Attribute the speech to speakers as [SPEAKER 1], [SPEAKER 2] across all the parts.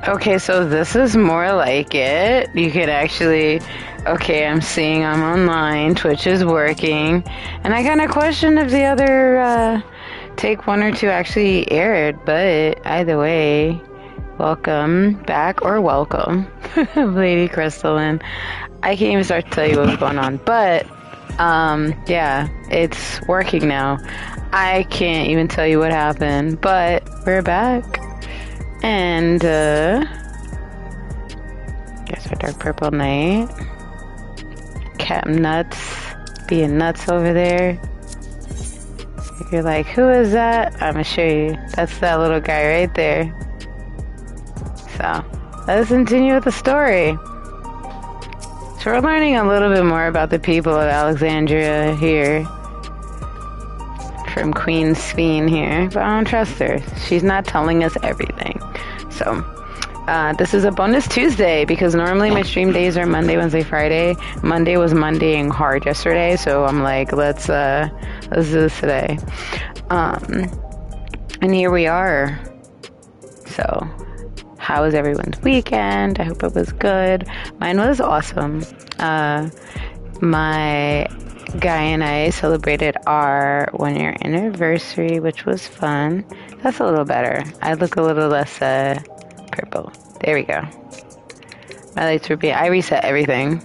[SPEAKER 1] Okay, so this is more like it. You could actually... Okay, I'm seeing I'm online. Twitch is working. And I kind of questioned if the other take 1 or 2 actually aired. But either way, welcome back or welcome, Lady Crystalline. I can't even start to tell you what's going on. But, yeah, it's working now. I can't even tell you what happened. But we're back. And, guess our Dark Purple Knight. Captain Nuts. Being nuts over there. If you're like, who is that? I'm gonna show you. That's that little guy right there. So, let's continue with the story. So we're learning a little bit more about the people of Alexandria here. From Queen Sphene here. But I don't trust her. She's not telling us everything. So, this is a bonus Tuesday because normally my stream days are Monday, Wednesday, Friday. Monday was Mondaying hard yesterday, so I'm like, let's do this today. And here we are. So, how was everyone's weekend? I hope it was good. Mine was awesome. My guy and I celebrated our 1-year anniversary, which was fun. That's a little better. I look a little less purple. There we go. My lights were I reset everything.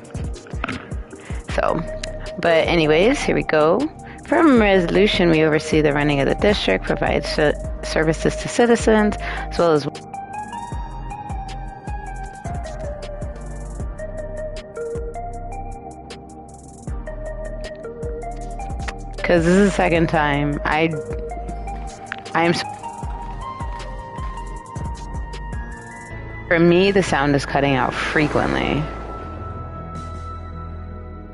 [SPEAKER 1] So, but anyways, here we go. From Resolution, we oversee the running of the district, provide services to citizens, as well as because this is the second time I'm for me the sound is cutting out frequently.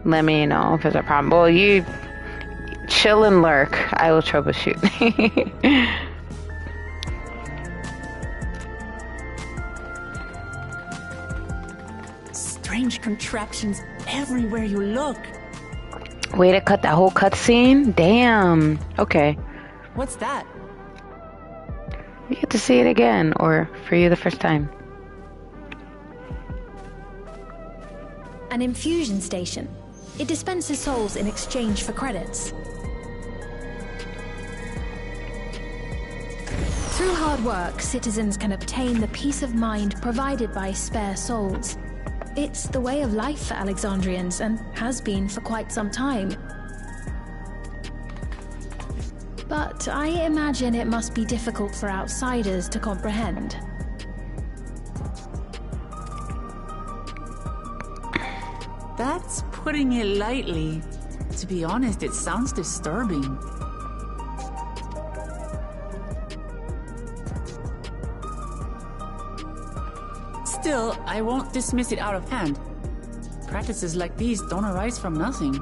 [SPEAKER 1] Let me know if there's a problem. Well, you chill and lurk. I will troubleshoot.
[SPEAKER 2] Strange contraptions everywhere you look.
[SPEAKER 1] Way to cut that whole cutscene? Damn. Okay.
[SPEAKER 2] What's that?
[SPEAKER 1] You get to see it again, or for you the first time.
[SPEAKER 3] An infusion station. It dispenses souls in exchange for credits. Through hard work, citizens can obtain the peace of mind provided by spare souls. It's the way of life for Alexandrians, and has been for quite some time. But I imagine it must be difficult for outsiders to comprehend.
[SPEAKER 2] That's putting it lightly. To be honest, it sounds disturbing. Still, I won't dismiss it out of hand. Practices like these don't arise from nothing.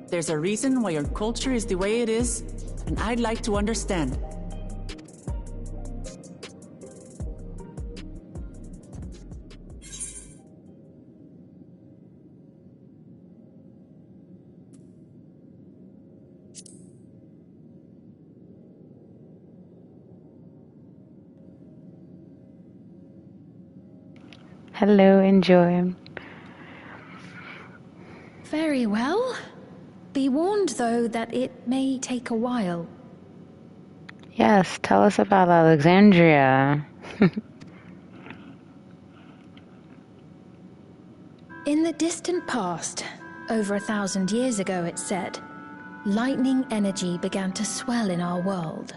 [SPEAKER 2] There's a reason why your culture is the way it is, and I'd like to understand.
[SPEAKER 1] Hello, enjoy.
[SPEAKER 3] Very well. Be warned, though, that it may take a while.
[SPEAKER 1] Yes, tell us about Alexandria.
[SPEAKER 3] In the distant past, over 1,000 years ago, it's said, lightning energy began to swell in our world.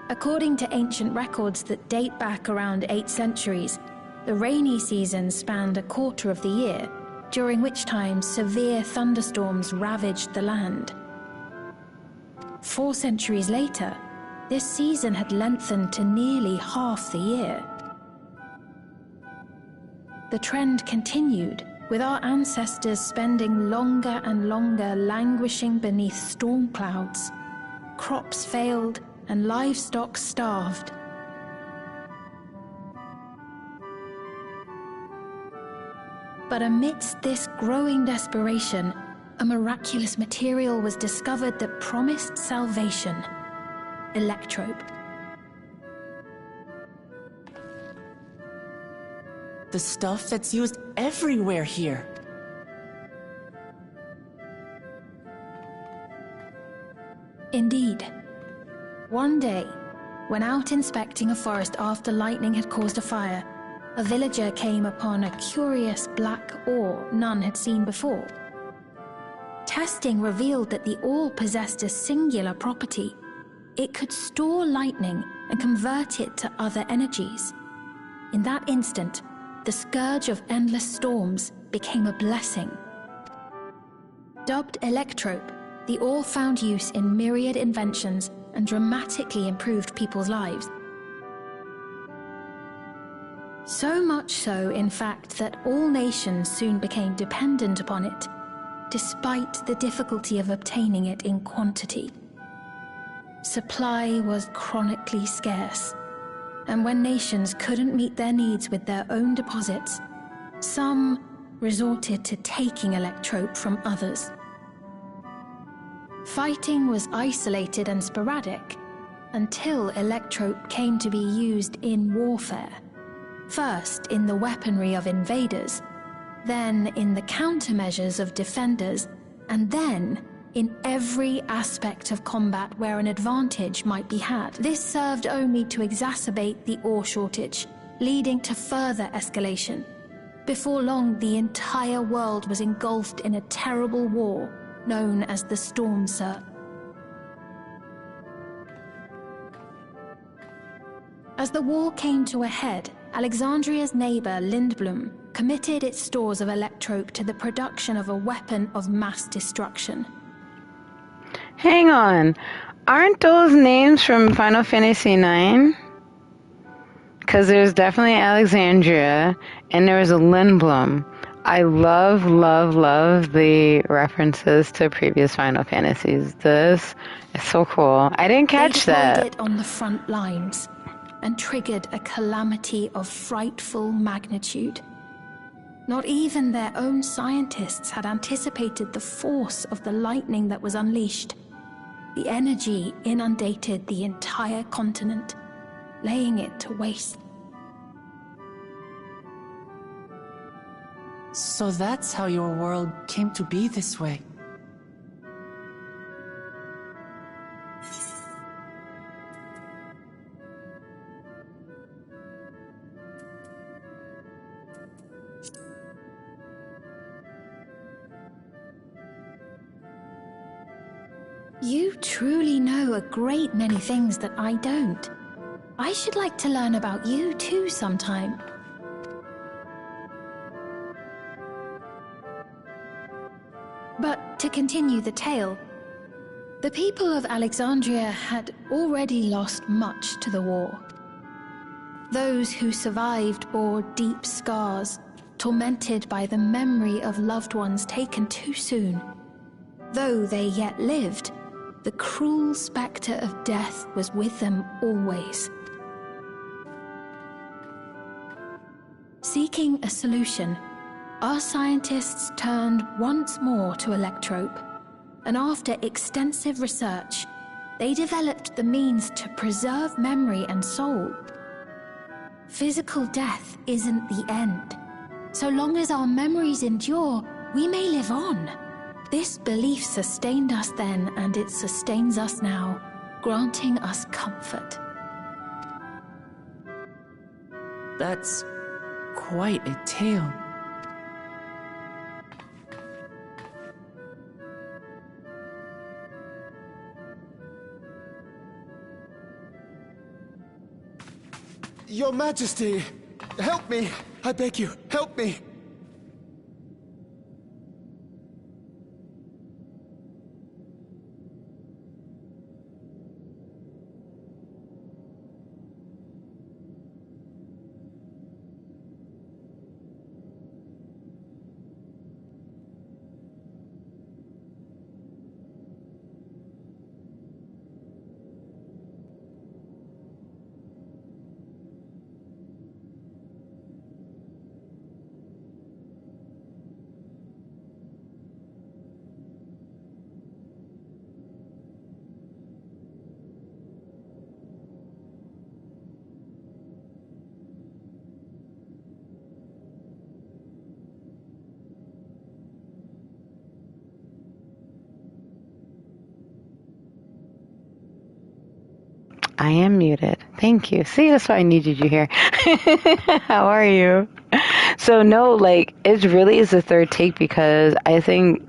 [SPEAKER 3] According to ancient records that date back around 8 centuries, the rainy season spanned a quarter of the year, during which time severe thunderstorms ravaged the land. 4 centuries later, this season had lengthened to nearly half the year. the trend continued, with our ancestors spending longer and longer languishing beneath storm clouds. Crops failed and livestock starved. But amidst this growing desperation, a miraculous material was discovered that promised salvation: electrope.
[SPEAKER 2] The stuff that's used everywhere here.
[SPEAKER 3] Indeed. One day, when out inspecting a forest after lightning had caused a fire, a villager came upon a curious black ore none had seen before. Testing revealed that the ore possessed a singular property. It could store lightning and convert it to other energies. In that instant, the scourge of endless storms became a blessing. Dubbed electrope, the ore found use in myriad inventions and dramatically improved people's lives. So much so, in fact, that all nations soon became dependent upon it, despite the difficulty of obtaining it in quantity. Supply was chronically scarce, and when nations couldn't meet their needs with their own deposits, some resorted to taking electrope from others. Fighting was isolated and sporadic until electrope came to be used in warfare. First in the weaponry of invaders, then in the countermeasures of defenders, and then in every aspect of combat where an advantage might be had. This served only to exacerbate the ore shortage, leading to further escalation. Before long, the entire world was engulfed in a terrible war known as the Storm Surge. As the war came to a head, Alexandria's neighbor Lindblom committed its stores of electrope to the production of a weapon of mass destruction.
[SPEAKER 1] Hang on. Aren't those names from Final Fantasy IX? Because there's definitely Alexandria, and there was a Lindblom. I love, love, love the references to previous Final Fantasies. This is so cool. I didn't catch that.
[SPEAKER 3] They deployed it on the front lines and triggered a calamity of frightful magnitude. Not even their own scientists had anticipated the force of the lightning that was unleashed. The energy inundated the entire continent, laying it to waste.
[SPEAKER 2] So that's how your world came to be this way.
[SPEAKER 3] You truly know a great many things that I don't. I should like to learn about you too sometime. But to continue the tale, the people of Alexandria had already lost much to the war. Those who survived bore deep scars, tormented by the memory of loved ones taken too soon. Though they yet lived, the cruel spectre of death was with them always. Seeking a solution, our scientists turned once more to electrope, and after extensive research, they developed the means to preserve memory and soul. Physical death isn't the end. So long as our memories endure, we may live on. This belief sustained us then, and it sustains us now, granting us comfort.
[SPEAKER 2] That's quite a tale.
[SPEAKER 4] Your Majesty, help me! I beg you, help me!
[SPEAKER 1] I am muted. Thank you. See, that's why I needed you here. How are you? So no, like it really is the third take because I think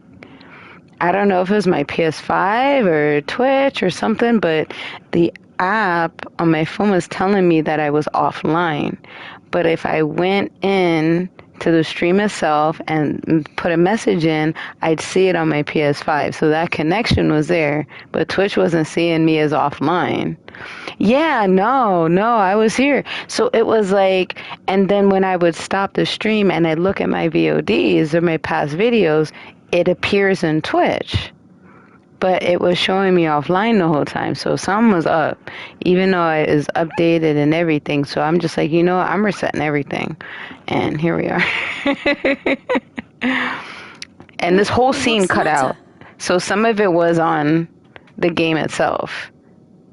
[SPEAKER 1] I don't know if it was my PS5 or Twitch or something, but the app on my phone was telling me that I was offline. But if I went in to the stream itself and put a message in, I'd see it on my PS5. So that connection was there, but Twitch wasn't seeing me as offline. Yeah, no, I was here. So it was like, and then when I would stop the stream and I'd look at my VODs or my past videos, it appears in Twitch. But it was showing me offline the whole time. So something was up, even though it is updated and everything. So I'm just like, you know what? I'm resetting everything. And here we are. And this whole scene cut out. So some of it was on the game itself.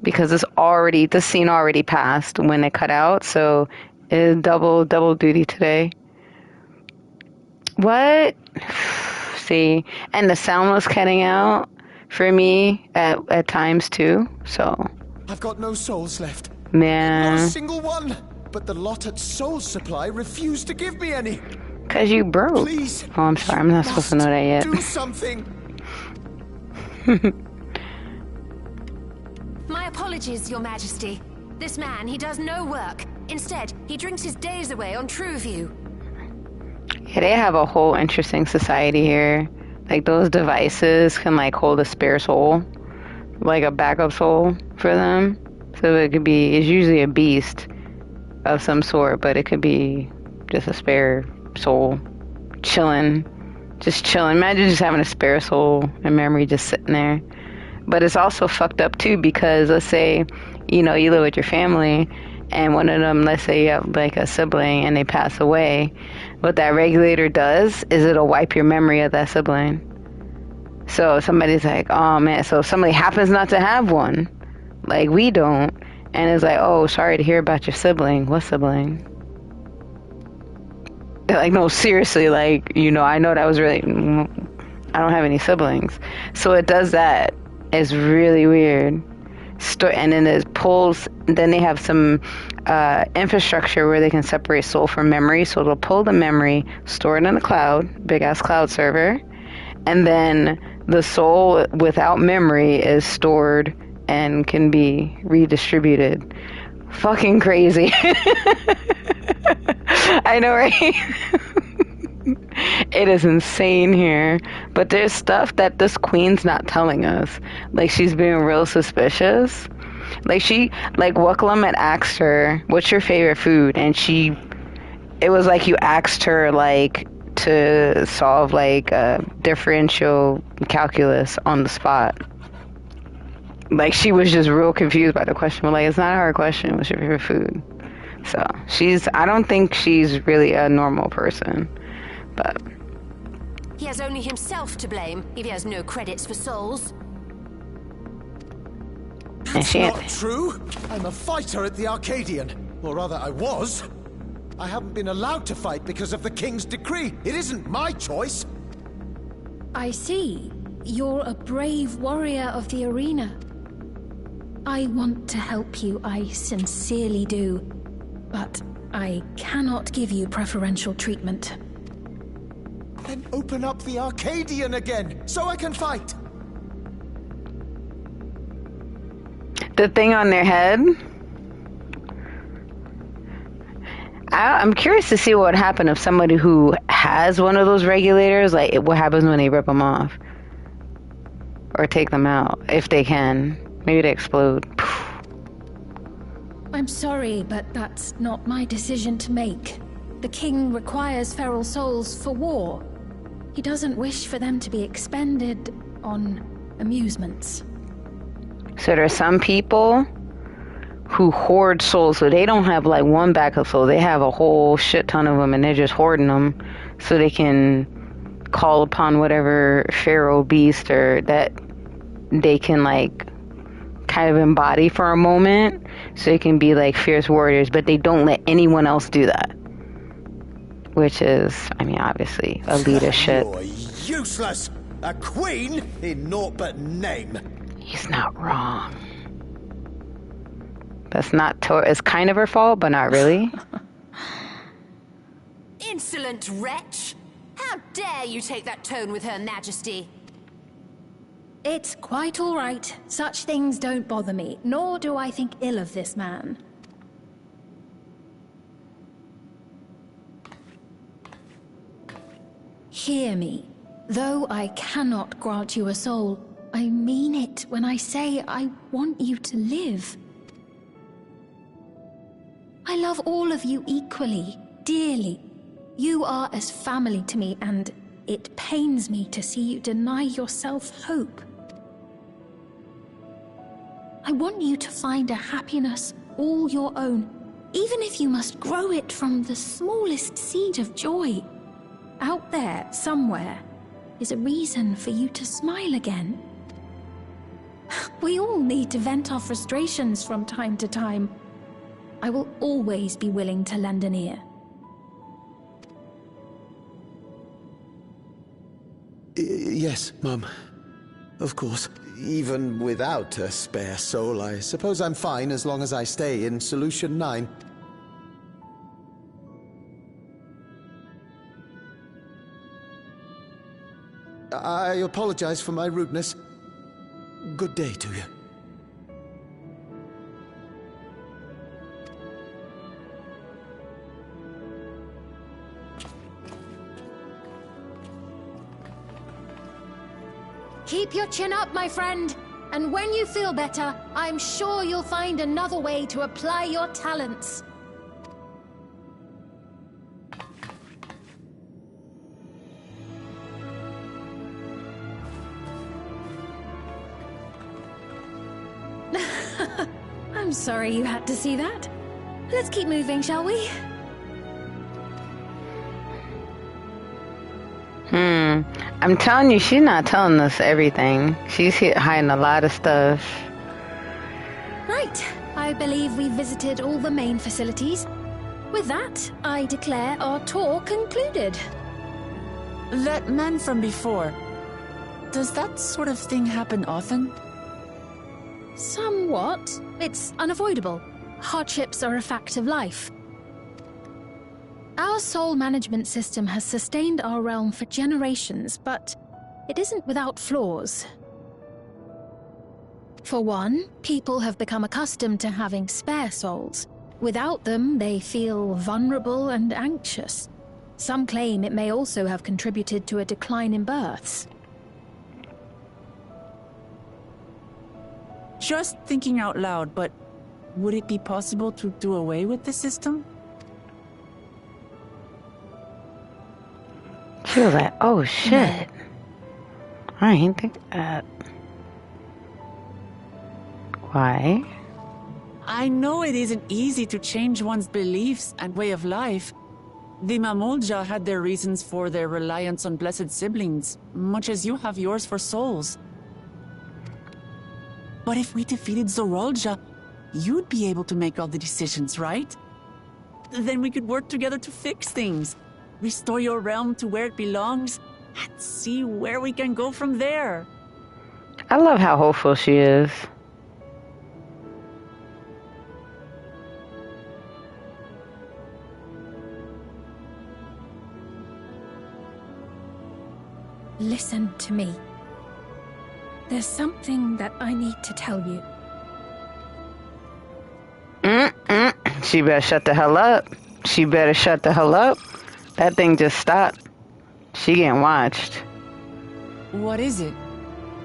[SPEAKER 1] Because the scene already passed when it cut out. So it's double duty today. What? See? And the sound was cutting out. For me, at times too, so.
[SPEAKER 4] I've got no souls left.
[SPEAKER 1] Man.
[SPEAKER 4] Not a single one. But the lot at Soul Supply refused to give me any.
[SPEAKER 1] 'Cause you broke.
[SPEAKER 4] Please.
[SPEAKER 1] Oh, I'm sorry. I'm not supposed to know that yet.
[SPEAKER 4] Do something.
[SPEAKER 5] My apologies, Your Majesty. This man, he does no work. Instead, he drinks his days away on TrueView.
[SPEAKER 1] Yeah, they have a whole interesting society here. Like, those devices can, like, hold a spare soul. Like, a backup soul for them. So it could be, it's usually a beast of some sort, but it could be just a spare soul. Chilling. Just chilling. Imagine just having a spare soul and memory just sitting there. But it's also fucked up, too, because let's say, you know, you live with your family, and one of them, let's say you have, like, a sibling, and they pass away. What that regulator does is it'll wipe your memory of that sibling. So somebody's like, oh man, so if somebody happens not to have one, like we don't, and it's like, oh, sorry to hear about your sibling. What sibling? They're like, no, seriously, like, you know, I know that was really, I don't have any siblings. So it does that. It's really weird. And then it pulls, then they have some infrastructure where they can separate soul from memory. So it'll pull the memory, store it in the cloud, big ass cloud server, and then the soul without memory is stored and can be redistributed. Fucking crazy. I know, right? It is insane here. But there's stuff that this queen's not telling us. Like, she's being real suspicious. Like, Wuklam had asked her, what's your favorite food? And it was like you asked her, like, to solve, like, a differential calculus on the spot. Like, she was just real confused by the question. But, like, it's not a hard question. What's your favorite food? So, I don't think she's really a normal person. But
[SPEAKER 5] he has only himself to blame if he has no credits for souls.
[SPEAKER 4] That's not true. I'm a fighter at the Arcadian. Or rather, I was. I haven't been allowed to fight because of the King's decree. It isn't my choice.
[SPEAKER 3] I see. You're a brave warrior of the arena. I want to help you, I sincerely do. But I cannot give you preferential treatment.
[SPEAKER 4] Then open up the Arcadian again, so I can fight.
[SPEAKER 1] the thing on their head. I'm curious to see what would happen if somebody who has one of those regulators, like what happens when they rip them off or take them out, if they can. Maybe they explode.
[SPEAKER 3] I'm sorry, but that's not my decision to make. The king requires feral souls for war. He doesn't wish for them to be expended on amusements.
[SPEAKER 1] So there's some people who hoard souls, so they don't have like one backup soul. They have a whole shit ton of them, and they're just hoarding them so they can call upon whatever pharaoh beast or that they can like kind of embody for a moment, so they can be like fierce warriors, but they don't let anyone else do that. Which is, I mean, obviously elitist shit.
[SPEAKER 4] You're useless. A queen in naught but name.
[SPEAKER 1] He's not wrong. That's not it's kind of her fault, but not really.
[SPEAKER 5] Insolent wretch! How dare you take that tone with Her Majesty?
[SPEAKER 3] It's quite all right. Such things don't bother me, nor do I think ill of this man. Hear me. Though I cannot grant you a soul, I mean it when I say I want you to live. I love all of you equally, dearly. You are as family to me, and it pains me to see you deny yourself hope. I want you to find a happiness all your own, even if you must grow it from the smallest seed of joy. Out there, somewhere, is a reason for you to smile again. We all need to vent our frustrations from time to time. I will always be willing to lend an ear.
[SPEAKER 4] Yes, Mum. Of course. Even without a spare soul, I suppose I'm fine as long as I stay in Solution 9. I apologize for my rudeness. Good day to you.
[SPEAKER 3] Keep your chin up, my friend. And when you feel better, I'm sure you'll find another way to apply your talents. I'm sorry you had to see that. Let's keep moving, shall we?
[SPEAKER 1] I'm telling you, she's not telling us everything. She's hiding a lot of stuff.
[SPEAKER 3] Right. I believe we've visited all the main facilities. With that, I declare our tour concluded.
[SPEAKER 2] That man from before, does that sort of thing happen often?
[SPEAKER 3] Somewhat. It's unavoidable. Hardships are a fact of life. Our soul management system has sustained our realm for generations, but it isn't without flaws. For one, people have become accustomed to having spare souls. Without them, they feel vulnerable and anxious. Some claim it may also have contributed to a decline in births.
[SPEAKER 2] Just thinking out loud, but would it be possible to do away with the system?
[SPEAKER 1] She was like, oh shit. I ain't think that. Why?
[SPEAKER 2] I know it isn't easy to change one's beliefs and way of life. The Mamulja had their reasons for their reliance on blessed siblings, much as you have yours for souls. But if we defeated Zorolja, you'd be able to make all the decisions, right? Then we could work together to fix things, restore your realm to where it belongs, and see where we can go from there.
[SPEAKER 1] I love how hopeful she is.
[SPEAKER 3] Listen to me. There's something that I need to tell you.
[SPEAKER 1] She better shut the hell up. She better shut the hell up. That thing just stopped. She getting watched.
[SPEAKER 2] What is it?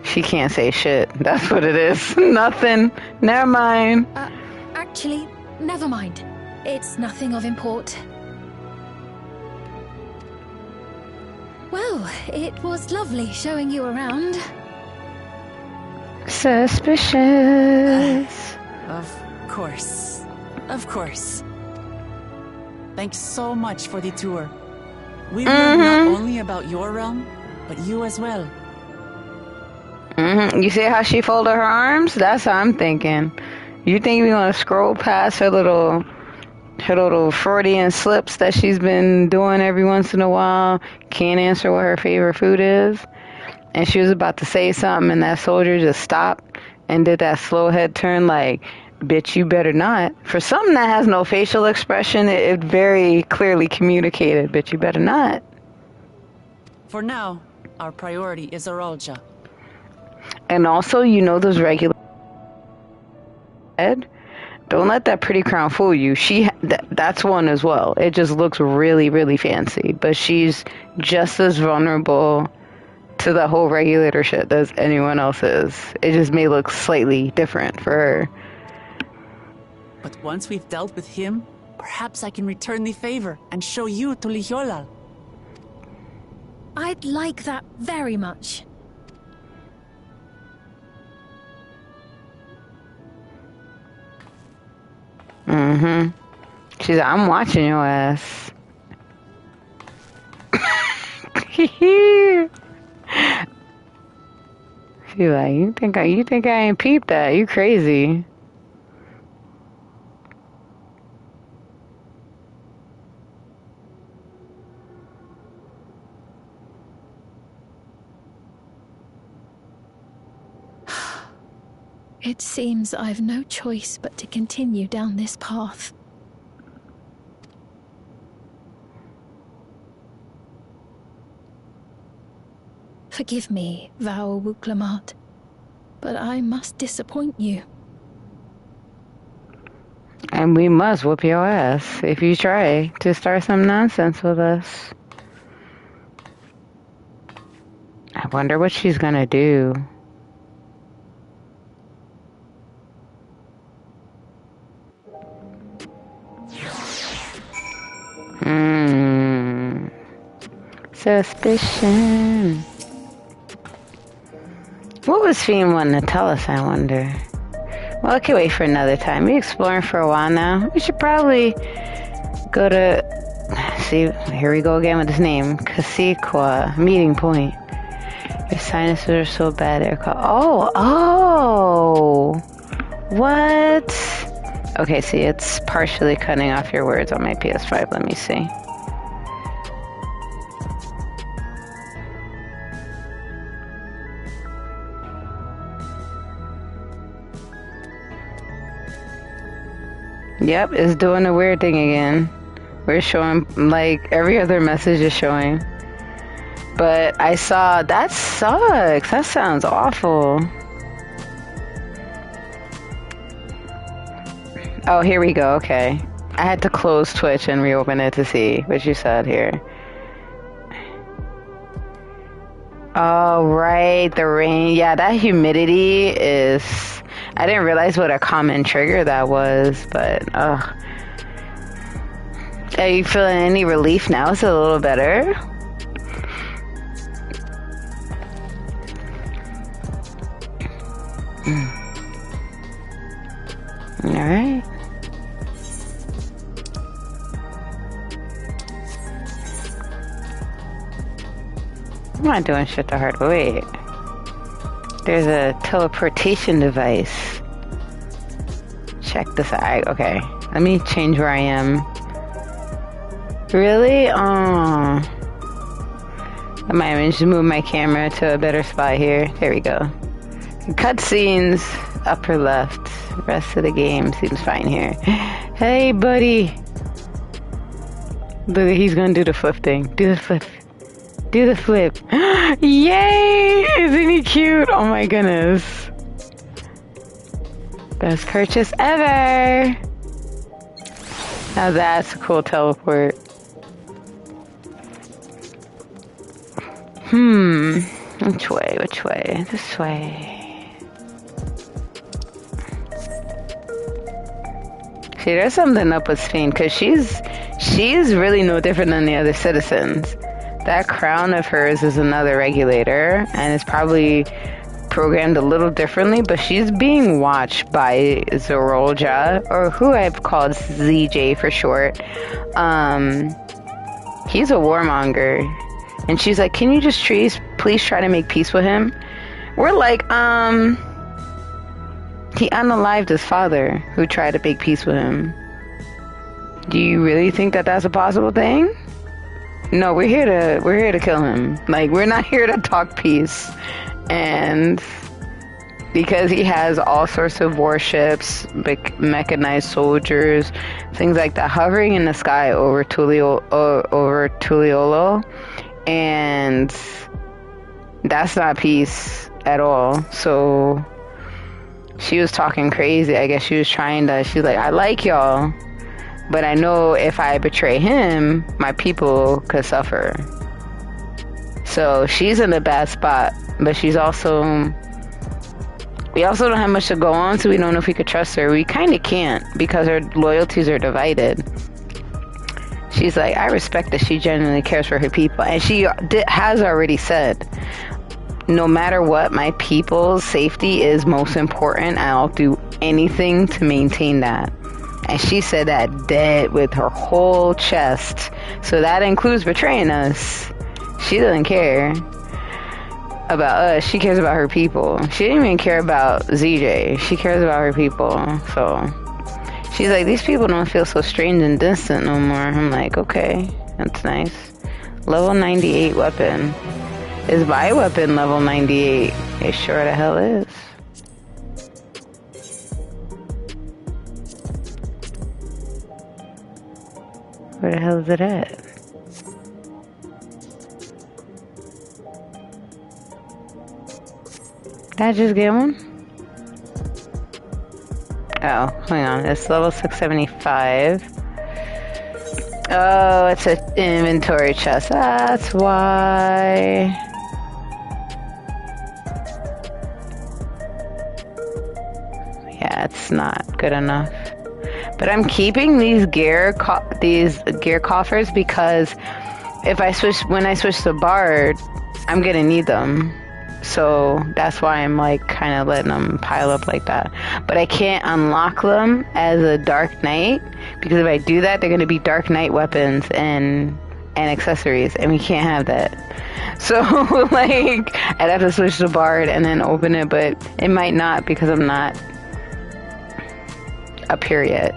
[SPEAKER 1] She can't say shit. That's what it is. Nothing. Never mind.
[SPEAKER 3] Actually, never mind. It's nothing of import. Well, it was lovely showing you around.
[SPEAKER 1] Suspicious.
[SPEAKER 2] Of course. Of course. Thanks so much for the tour. We learned not only about your realm, but you as well.
[SPEAKER 1] You see how she folded her arms? That's how I'm thinking. You think we're gonna scroll past her little Freudian slips that she's been doing every once in a while? Can't answer what her favorite food is. And she was about to say something, and that soldier just stopped and did that slow head turn like, Bitch, you better not. For something that has no facial expression, it very clearly communicated. Bitch, you better not.
[SPEAKER 2] For now, our priority is Arolja.
[SPEAKER 1] And also, you know those regular... Don't let that pretty crown fool you. That's one as well. It just looks really, really fancy. But she's just as vulnerable to the whole regulator shit as anyone else is. It just may look slightly different for her.
[SPEAKER 2] But once we've dealt with him, perhaps I can return the favor and show you to Lihiolal.
[SPEAKER 3] I'd like that very much.
[SPEAKER 1] Mm-hmm. She's like, I'm watching your ass. She's like, you think I ain't peeped that? You crazy.
[SPEAKER 3] It seems I've no choice but to continue down this path. Forgive me, Vau Wuklamat, but I must disappoint you.
[SPEAKER 1] And we must whoop your ass if you try to start some nonsense with us. I wonder what she's gonna do. Suspicion. What was Fiend wanting to tell us, I wonder? Well, I can wait for another time. We're exploring for a while now. We should probably go to... See, here we go again with his name. Caciqua, meeting point. Your sinuses are so bad they're called... Oh! What? Okay, see, it's partially cutting off your words on my PS5. Let me see. Yep, it's doing a weird thing again. We're showing, like, every other message is showing. But I saw, that sucks. That sounds awful. Oh, here we go. Okay. I had to close Twitch and reopen it to see what you said here. Oh, right. The rain. Yeah, that humidity is... I didn't realize what a common trigger that was, but, ugh. Are you feeling any relief now? Is it a little better? Alright. I'm not doing shit the hard way. Wait. There's a teleportation device. Check this out. Okay. Let me change where I am. Really? Oh. I might just move my camera to a better spot here. There we go. Cutscenes, upper left. Rest of the game seems fine here. Hey, buddy. Look, he's gonna do the flip thing. Do the flip. Do the flip. Yay! Isn't he cute? Oh my goodness. Best purchase ever! Now that's a cool teleport. Which way? Which way? This way. See, there's something up with Fiend, because she's really no different than the other citizens. That crown of hers is another regulator, and it's probably programmed a little differently, but she's being watched by Zorolja, or who I've called ZJ for short. He's a warmonger. And she's like, can you just please try to make peace with him? We're like, he unalived his father, who tried to make peace with him. Do you really think that that's a possible thing? No, we're here to kill him. Like, we're not here to talk peace. And because he has all sorts of warships, mechanized soldiers, things like that, hovering in the sky over Tuliolo, and that's not peace at all. So she was talking crazy. I guess she's like, I like y'all, but I know if I betray him, my people could suffer. So she's in a bad spot, but we also don't have much to go on, so we don't know if we could trust her. We kind of can't, because her loyalties are divided. She's like, I respect that she genuinely cares for her people, and she has already said, no matter what, my people's safety is most important, and I'll do anything to maintain that. And she said that dead with her whole chest. So that includes betraying us. She doesn't care about us. She cares about her people. She didn't even care about ZJ. She cares about her people. So she's like, these people don't feel so strange and distant no more. I'm like, okay, that's nice. Level 98 weapon. Is my weapon level 98? It sure the hell is. Where the hell is it at? Did I just get one? Oh, hang on. It's level 675. Oh, it's an inventory chest. That's why. Yeah, it's not good enough. But I'm keeping these gear coffers because when I switch to Bard, I'm gonna need them. So that's why I'm like kind of letting them pile up like that. But I can't unlock them as a Dark Knight, because if I do that, they're gonna be Dark Knight weapons and accessories, and we can't have that. So like I'd have to switch to Bard and then open it, but it might not, because I'm not up here yet.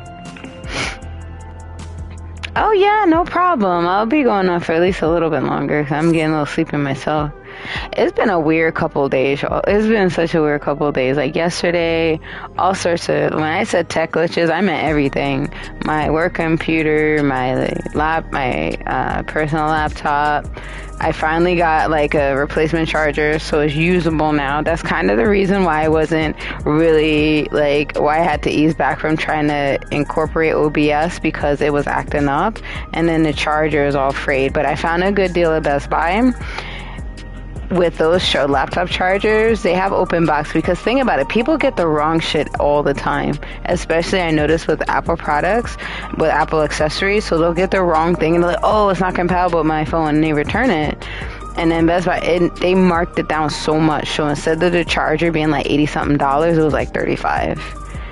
[SPEAKER 1] Oh yeah, no problem. I'll be going on for at least a little bit longer, because I'm getting a little sleepy myself. It's been a weird couple of days, y'all. It's been such a weird couple of days. Like yesterday, all sorts of, when I said tech glitches, I meant everything. My work computer, my personal laptop. I finally got like a replacement charger, so it's usable now. That's kind of the reason why I wasn't really why I had to ease back from trying to incorporate OBS, because it was acting up, and then the charger is all frayed. But I found a good deal at Best Buy with those laptop chargers. They have open box, because think about it, people get the wrong shit all the time, especially I notice with Apple products, with Apple accessories. So they'll get the wrong thing and they're like, oh, it's not compatible with my phone, and they return it. And then Best Buy, they marked it down so much, so instead of the charger being like $80 something, it was like $35.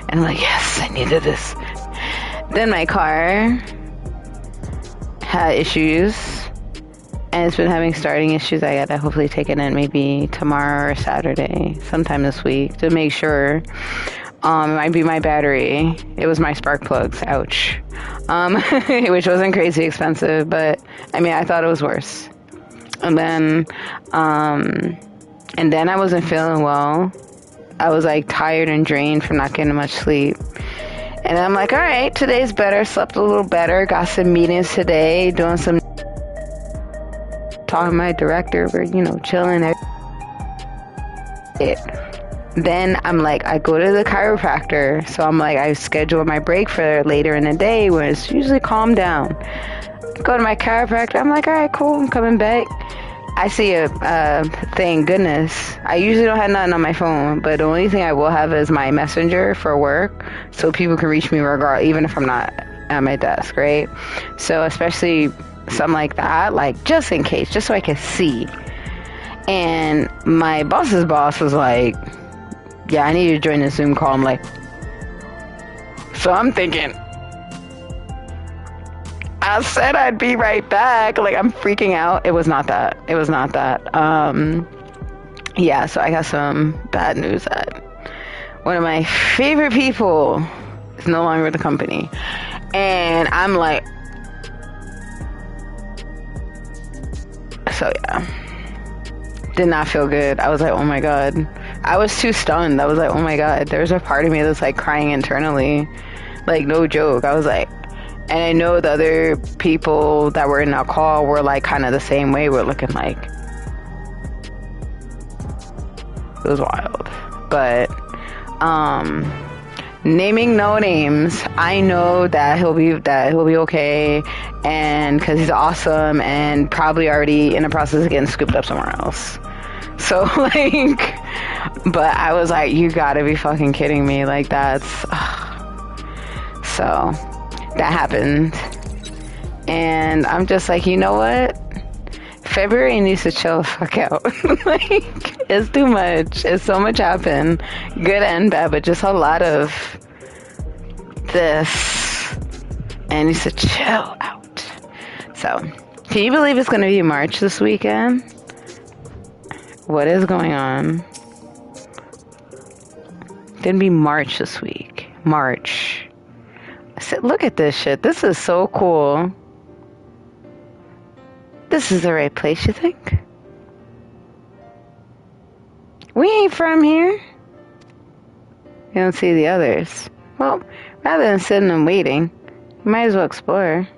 [SPEAKER 1] And I'm like, yes, I needed this. Then my car had issues, and it's been having starting issues. I gotta hopefully take it in maybe tomorrow or Saturday, sometime this week, to make sure. It might be my battery. It was my spark plugs. Ouch. Which wasn't crazy expensive, but I mean, I thought it was worse. And then I wasn't feeling well. I was like tired and drained from not getting much sleep. And I'm like, all right, today's better. Slept a little better. Got some meetings today. Doing some talking to my director. We're, chilling. Then I'm like, I go to the chiropractor. So I'm like, I schedule my break for later in the day when it's usually calmed down. Go to my chiropractor. I'm like, all right, cool. I'm coming back. I see a thank goodness. I usually don't have nothing on my phone, but the only thing I will have is my messenger for work, so people can reach me regardless, even if I'm not at my desk, right? So especially something like that, like just in case, just so I can see. And my boss's boss was like, yeah, I need you to join the Zoom call. I'm like, so I'm thinking, I said I'd be right back. Like, I'm freaking out. It was not that. Yeah, so I got some bad news that one of my favorite people is no longer with the company. And I'm like, so yeah. Did not feel good. I was like, oh my God. I was too stunned. I was like, oh my god, there's a part of me that's like crying internally. Like, no joke. I was like, and I know the other people that were in our call were like kind of the same way. We're looking like, it was wild. But naming no names, I know that he'll be okay, and because he's awesome and probably already in the process of getting scooped up somewhere else. So like, but I was like, you gotta be fucking kidding me. Like, that's so that happened, and I'm just like, you know what, February needs to chill the fuck out. Like, it's too much. It's so much happened, good and bad, but just a lot of this, and needs to chill out. So, can you believe it's gonna be March this weekend? What is going on? It's gonna be March this week. March. I said, look at this shit. This is so cool. This is the right place, you think? We ain't from here. You don't see the others. Well, rather than sitting and waiting, you might as well explore.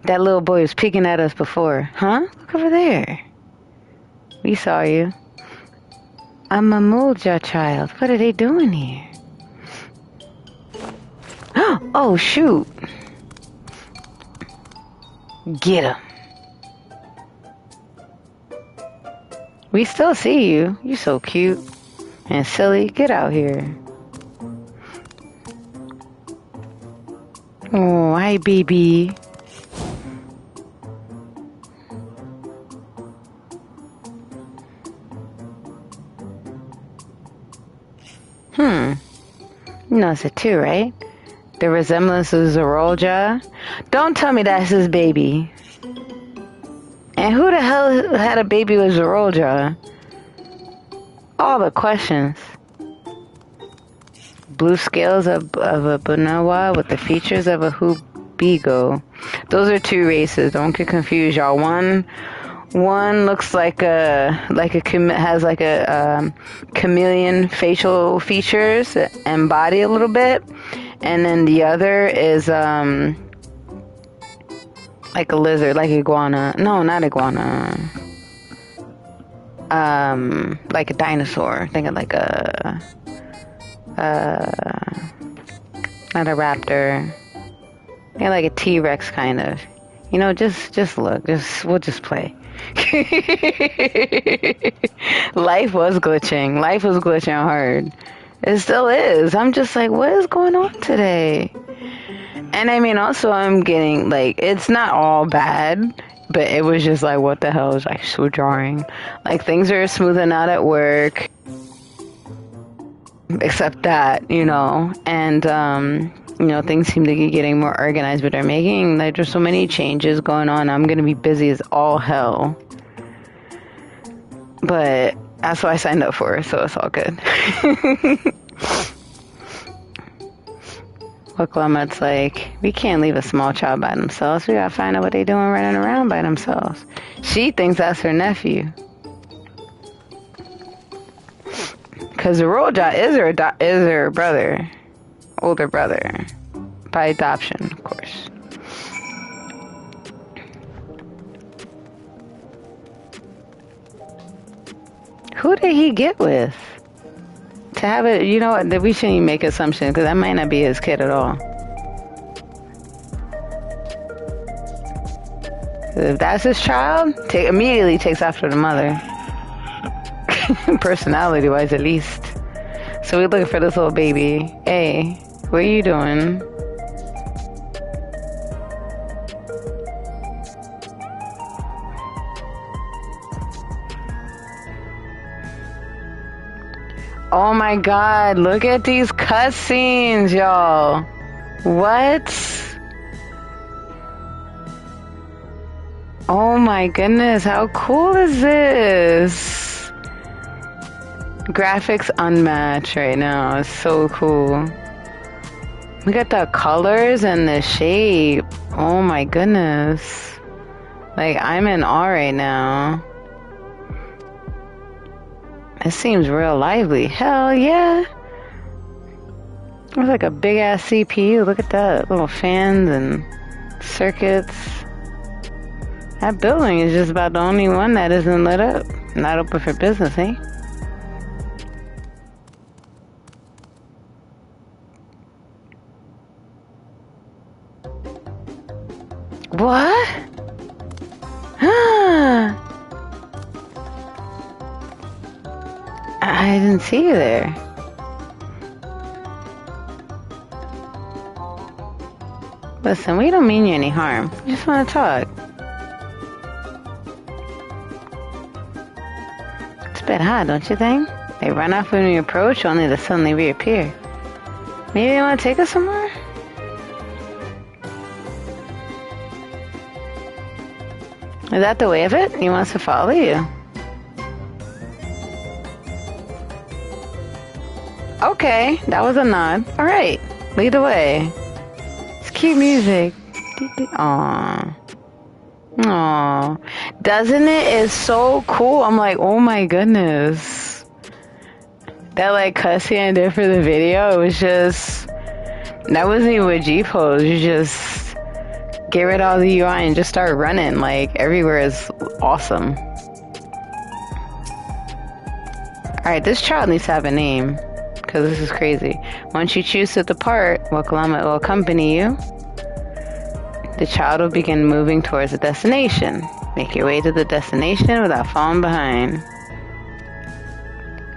[SPEAKER 1] That little boy was peeking at us before. Huh? Look over there. We saw you. I'm a Mulja child. What are they doing here? Oh, shoot. Get him. We still see you. You're so cute and silly. Get out here. Oh, hi, baby. You notice it too, right? The resemblance of Zorolja. Don't tell me that's his baby. And who the hell had a baby with Zorolja? All the questions. Blue scales of a Bonawa with the features of a Hubigo. Those are two races. Don't get confused, y'all. One looks like has like a chameleon facial features and body a little bit, and then the other is like a lizard, like iguana. No, not iguana. Like a dinosaur. Think of like a not a raptor. Yeah, like a T-Rex kind of. You know, just look. We'll just play. Life was glitching hard. It still is. I'm just like, what is going on today? And I mean, also I'm getting like, it's not all bad, but it was just like, what the hell? It was like so jarring. Like, things are smoothing out at work, except that, you know, and you know, things seem to be getting more organized, but they're making, like, there's so many changes going on. I'm gonna be busy as all hell, but that's what I signed up for, so it's all good. Wakulamat's like, we can't leave a small child by themselves. We gotta find out what they're doing running around by themselves. She thinks that's her nephew, because Roja is her brother. Older brother, by adoption, of course. Who did he get with? To have it, you know what, we shouldn't even make assumptions, because that might not be his kid at all. If that's his child, immediately takes after the mother. Personality-wise, at least. So we're looking for this little baby. Hey, what are you doing? Oh my god, look at these cutscenes, y'all. What? Oh my goodness, how cool is this? Graphics unmatched right now. It's so cool. Look at the colors and the shape. Oh my goodness. Like, I'm in awe right now. It seems real lively. Hell yeah. It's like a big ass CPU. Look at that. Little fans and circuits. That building is just about the only one that isn't lit up. Not open for business, eh? What? I didn't see you there. Listen, we don't mean you any harm. We just want to talk. It's a bit hot, don't you think? They run off when we approach, only to suddenly reappear. Maybe they want to take us somewhere? Is that the way of it? He wants to follow you. Okay, that was a nod. Alright, lead the way. It's cute music. Aww. Aww. Doesn't it? It's so cool. I'm like, oh my goodness. That like cutscene I did for the video, it was just... That wasn't even a G-pose. You just... Get rid of all the UI and just start running. Like, everywhere is awesome. Alright, this child needs to have a name. Because this is crazy. Once you choose to depart, Wakalama will accompany you. The child will begin moving towards the destination. Make your way to the destination without falling behind.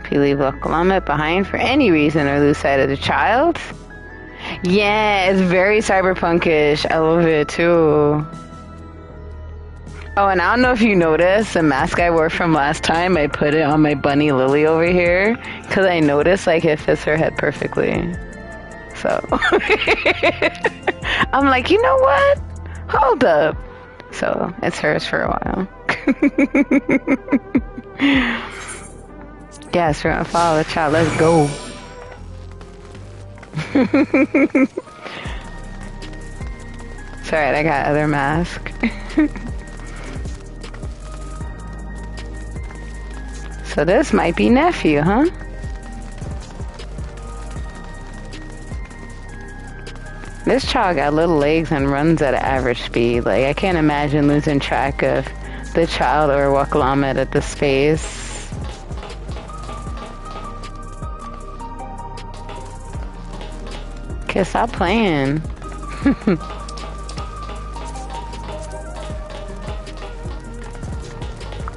[SPEAKER 1] If you leave Wakalama behind for any reason or lose sight of the child... Yeah, it's very cyberpunkish. I love it too. Oh, and I don't know if you noticed the mask I wore from last time. I put it on my bunny Lily over here because I noticed like it fits her head perfectly. So I'm like, you know what? Hold up. So it's hers for a while. Yes, we're gonna follow the child. Let's go. It's alright, I got other mask. So this might be nephew, huh? This child got little legs and runs at an average speed. Like, I can't imagine losing track of the child or Wakalamet at this pace. Okay, stop playing.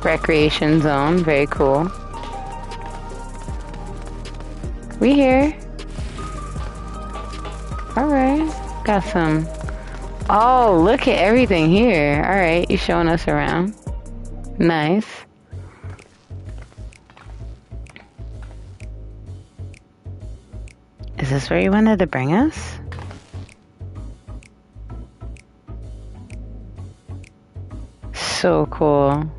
[SPEAKER 1] Recreation zone, very cool. We here. Alright, got some. Oh, look at everything here. Alright, you showing us around. Nice. Is this where you wanted to bring us? So cool.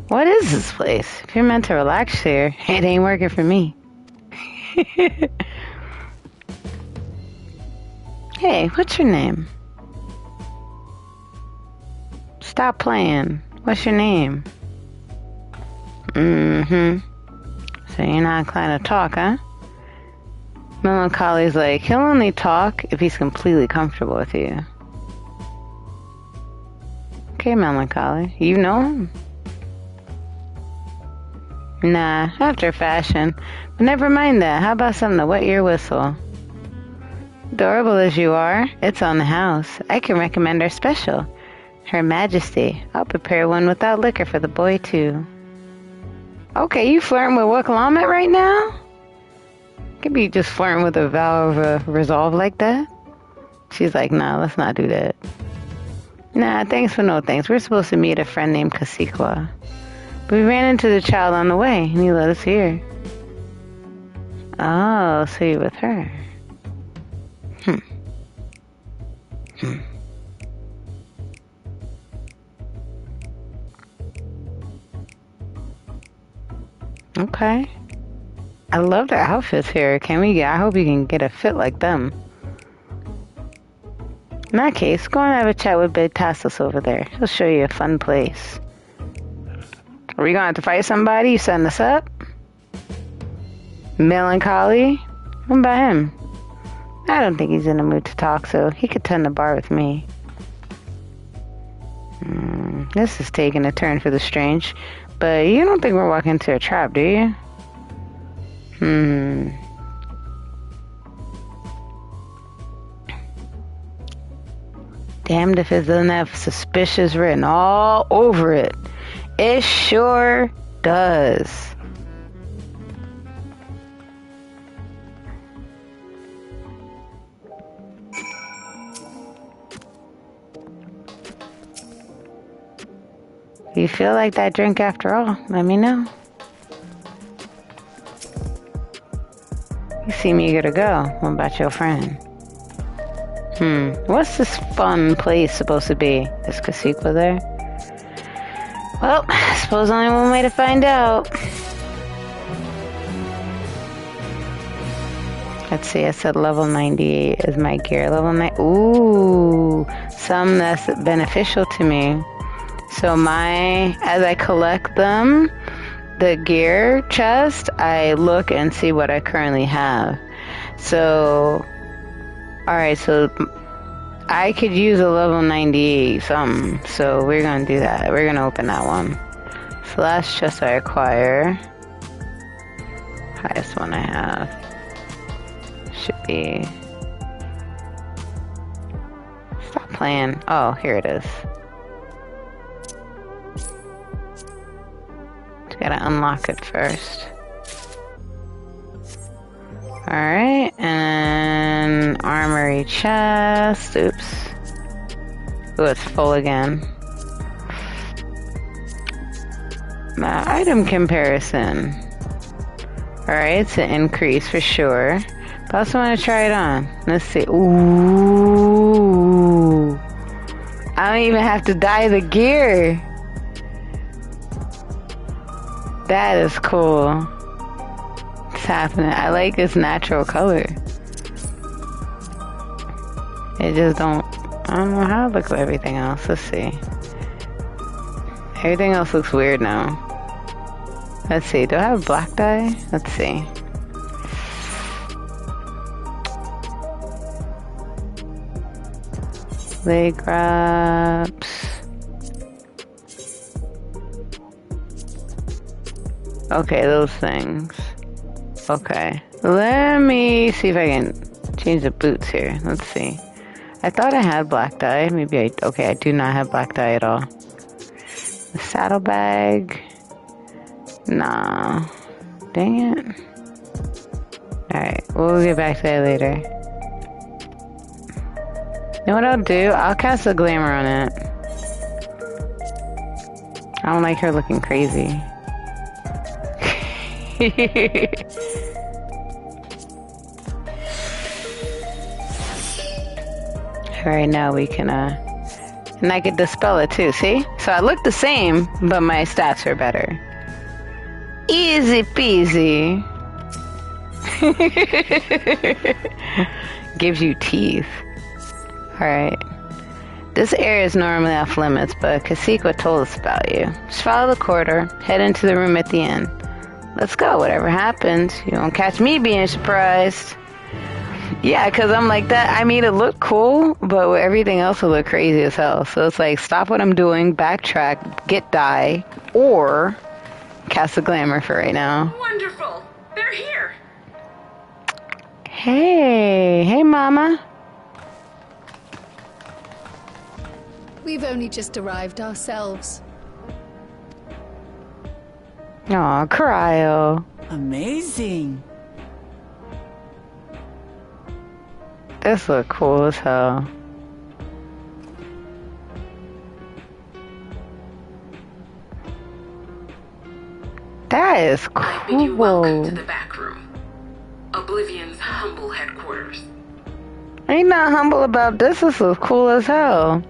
[SPEAKER 1] What is this place? If you're meant to relax here, it ain't working for me. Hey, what's your name? Stop playing. What's your name? Mm-hmm. So you're not inclined to talk, huh? Melancholy's like, he'll only talk if he's completely comfortable with you. Okay, Melancholy. You know him? Nah, after fashion. But never mind that. How about something to wet your whistle? Adorable as you are, it's on the house. I can recommend our special. Her Majesty. I'll prepare one without liquor for the boy, too. Okay, you flirting with Wakalamet right now? Could be just flirting with a vow of resolve like that. She's like, nah, let's not do that. Nah, thanks for no thanks. We're supposed to meet a friend named Kasikwa. But we ran into the child on the way, and he let us here. Oh, so you're with her. Okay. I love their outfits here. I hope you can get a fit like them. In that case, go and have a chat with Big Tassos over there. He'll show you a fun place. Are we gonna have to fight somebody? You setting us up? Melancholy? What about him? I don't think he's in the mood to talk, so he could tend the bar with me. This is taking a turn for the strange. But you don't think we're walking into a trap, do you? Damned if it doesn't have suspicious written all over it. It sure does. If you feel like that drink after all, let me know. You seem eager to go. What about your friend? What's this fun place supposed to be? Is Cacique there? Well, I suppose only one way to find out. Let's see, I said level 98 is my gear. Level 9. Ooh, some that's beneficial to me. So as I collect them, the gear chest, I look and see what I currently have. So, alright, so I could use a level 98 something. So we're going to do that. We're going to open that one. So last chest I acquire. Highest one I have. Should be... Stop playing. Oh, here it is. Gotta unlock it first. Alright, and armory chest. Oops. Ooh, it's full again. Item comparison. Alright, it's an increase for sure. But I also want to try it on. Let's see. Ooh. I don't even have to dye the gear. That is cool. What's happening? I like this natural color. It just I don't know how it looks with everything else. Let's see. Everything else looks weird now. Let's see. Do I have black dye? Let's see. Leg wraps. Okay, those things. Okay. Let me see if I can change the boots here. Let's see. I thought I had black dye. Maybe okay, I do not have black dye at all. The saddlebag. Nah. Dang it. Alright, we'll get back to that later. You know what I'll do? I'll cast a glamour on it. I don't like her looking crazy. Alright, now we can, and I can dispel it too, see? So I look the same, but my stats are better. Easy peasy. Gives you teeth. Alright. This area is normally off limits, but Cacique told us about you. Just follow the corridor, head into the room at the end. Let's go, whatever happens. You won't catch me being surprised. Yeah, because I'm like that. I mean, it looked cool, but everything else will look crazy as hell. So it's like, stop what I'm doing, backtrack, get dye, or cast a glamour for right now.
[SPEAKER 6] Wonderful. They're here.
[SPEAKER 1] Hey mama.
[SPEAKER 7] We've only just arrived ourselves.
[SPEAKER 1] Aw, Cryo.
[SPEAKER 2] Amazing.
[SPEAKER 1] This look cool as hell. That is
[SPEAKER 6] I bid you welcome to
[SPEAKER 1] cool.
[SPEAKER 6] the back room. Oblivion's humble headquarters.
[SPEAKER 1] Ain't not humble about this. This looks cool as hell.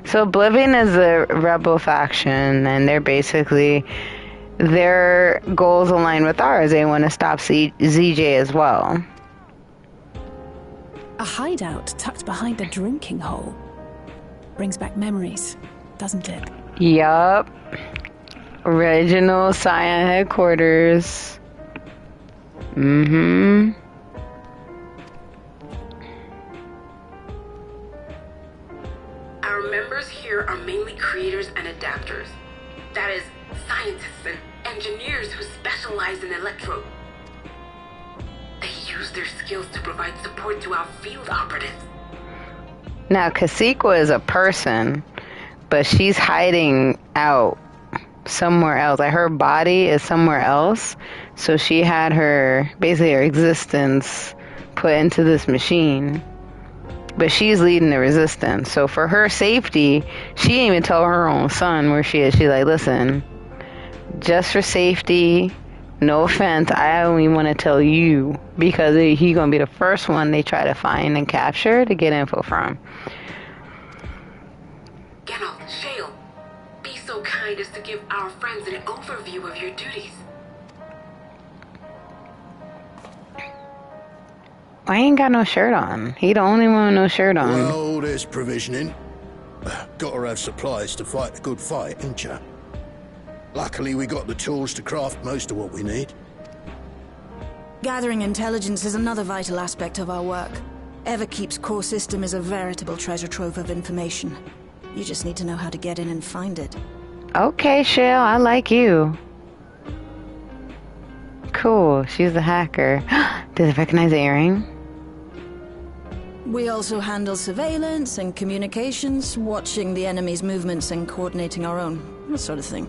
[SPEAKER 1] So Oblivion is a rebel faction, and they're basically their goals align with ours. They want to stop ZJ as well.
[SPEAKER 2] A hideout tucked behind a drinking hole. Brings back memories, doesn't it?
[SPEAKER 1] Yup. Original Scion headquarters. Mm-hmm.
[SPEAKER 6] Our members here are mainly creators and adapters. That is, scientists and engineers who specialize in electro. They use their skills to provide support to our field operatives.
[SPEAKER 1] Now, Kasika is a person, but she's hiding out somewhere else. Like, her body is somewhere else, so she had basically her existence put into this machine. But she's leading the resistance. So for her safety, she didn't even tell her own son where she is. She's like, listen, just for safety, no offense, I only want to tell you because he's going to be the first one they try to find and capture to get info from.
[SPEAKER 6] Geralt, Shale, be so kind as to give our friends an overview of your duties.
[SPEAKER 1] I ain't got no shirt on. He the only one with no shirt on.
[SPEAKER 8] Well, there's provisioning. Gotta have supplies to fight a good fight, ain't ya? Luckily, we got the tools to craft most of what we need.
[SPEAKER 9] Gathering intelligence is another vital aspect of our work. Everkeep's core system is a veritable treasure trove of information. You just need to know how to get in and find it.
[SPEAKER 1] Okay, Shale, I like you. Cool, she's a hacker. Does it recognize the earring?
[SPEAKER 9] We also handle surveillance and communications, watching the enemy's movements and coordinating our own, that sort of thing.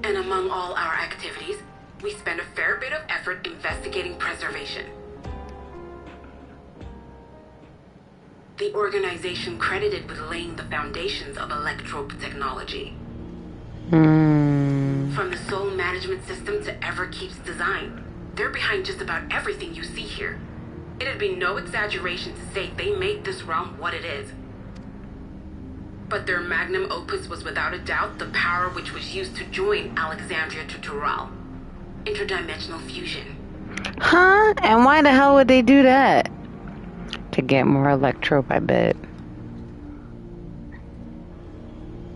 [SPEAKER 6] And among all our activities, we spend a fair bit of effort investigating preservation. The organization credited with laying the foundations of electrope technology. From the soul management system to Everkeep's design, they're behind just about everything you see here. It'd be no exaggeration to say they made this realm what it is. But their magnum opus was without a doubt the power which was used to join Alexandria to Tural. Interdimensional fusion.
[SPEAKER 1] Huh? And why the hell would they do that? To get more electrope, I bet.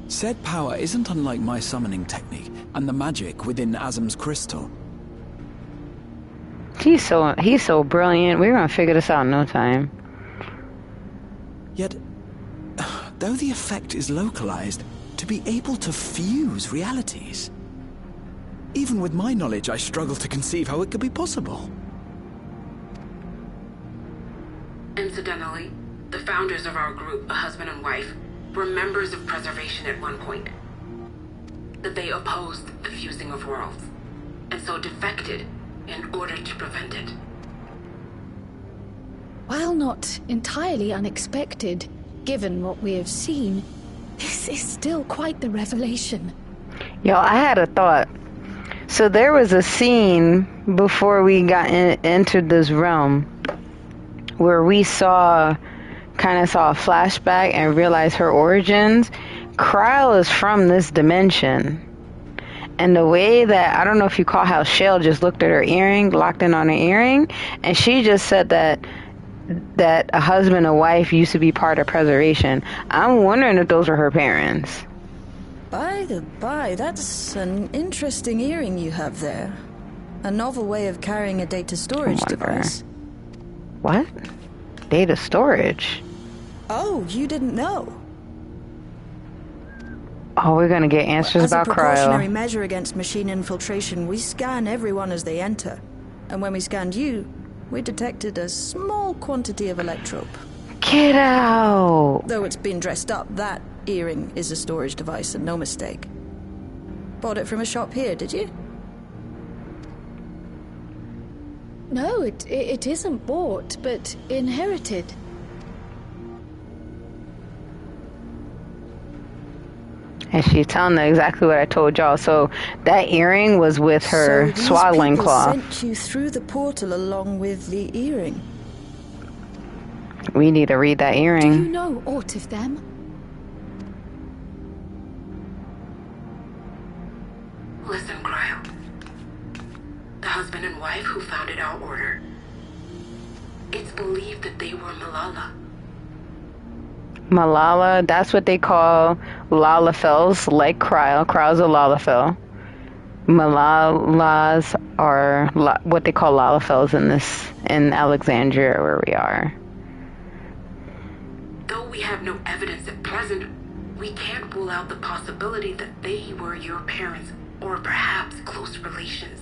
[SPEAKER 10] Said power isn't unlike my summoning technique and the magic within Azam's crystal.
[SPEAKER 1] He's so brilliant. We're gonna figure this out in no time.
[SPEAKER 10] Yet, though the effect is localized, to be able to fuse realities. Even with my knowledge, I struggle to conceive how it could be possible.
[SPEAKER 6] Incidentally, the founders of our group, a husband and wife, were members of preservation at one point. That they opposed the fusing of worlds, and so defected in order to prevent it.
[SPEAKER 7] While not entirely unexpected, given what we have seen, this is still quite the revelation.
[SPEAKER 1] Yo, I had a thought. So there was a scene before we got entered this realm where we kind of saw a flashback and realized her origins. Kryle is from this dimension. And the way that, I don't know if you caught how Shale just looked at her earring, locked in on her earring, and she just said that a husband and wife used to be part of preservation. I'm wondering if those were her parents.
[SPEAKER 9] By the by, that's an interesting earring you have there. A novel way of carrying a data storage device.
[SPEAKER 1] What? Data storage?
[SPEAKER 9] Oh, you didn't know?
[SPEAKER 1] Oh, we're gonna get answers about Cryo.
[SPEAKER 9] As a precautionary measure against machine infiltration, we scan everyone as they enter. And when we scanned you, we detected a small quantity of electrope.
[SPEAKER 1] Get out!
[SPEAKER 9] Though it's been dressed up, that earring is a storage device and no mistake. Bought it from a shop here, did you?
[SPEAKER 7] No, it isn't bought, but inherited.
[SPEAKER 1] And she's telling them exactly what I told y'all. So that earring was with her swaddling cloth.
[SPEAKER 9] So these people sent you through the portal along with the earring.
[SPEAKER 1] We need to read that earring.
[SPEAKER 7] Do you know aught of them?
[SPEAKER 6] husband and wife who founded our order. It's believed that they were Malala.
[SPEAKER 1] Malala, that's what they call Lalafels, like Kryle. Kryle's a Lalafell. Malalas are what they call Lalafels in Alexandria, where we are.
[SPEAKER 6] Though we have no evidence at present, we can't rule out the possibility that they were your parents, or perhaps close relations.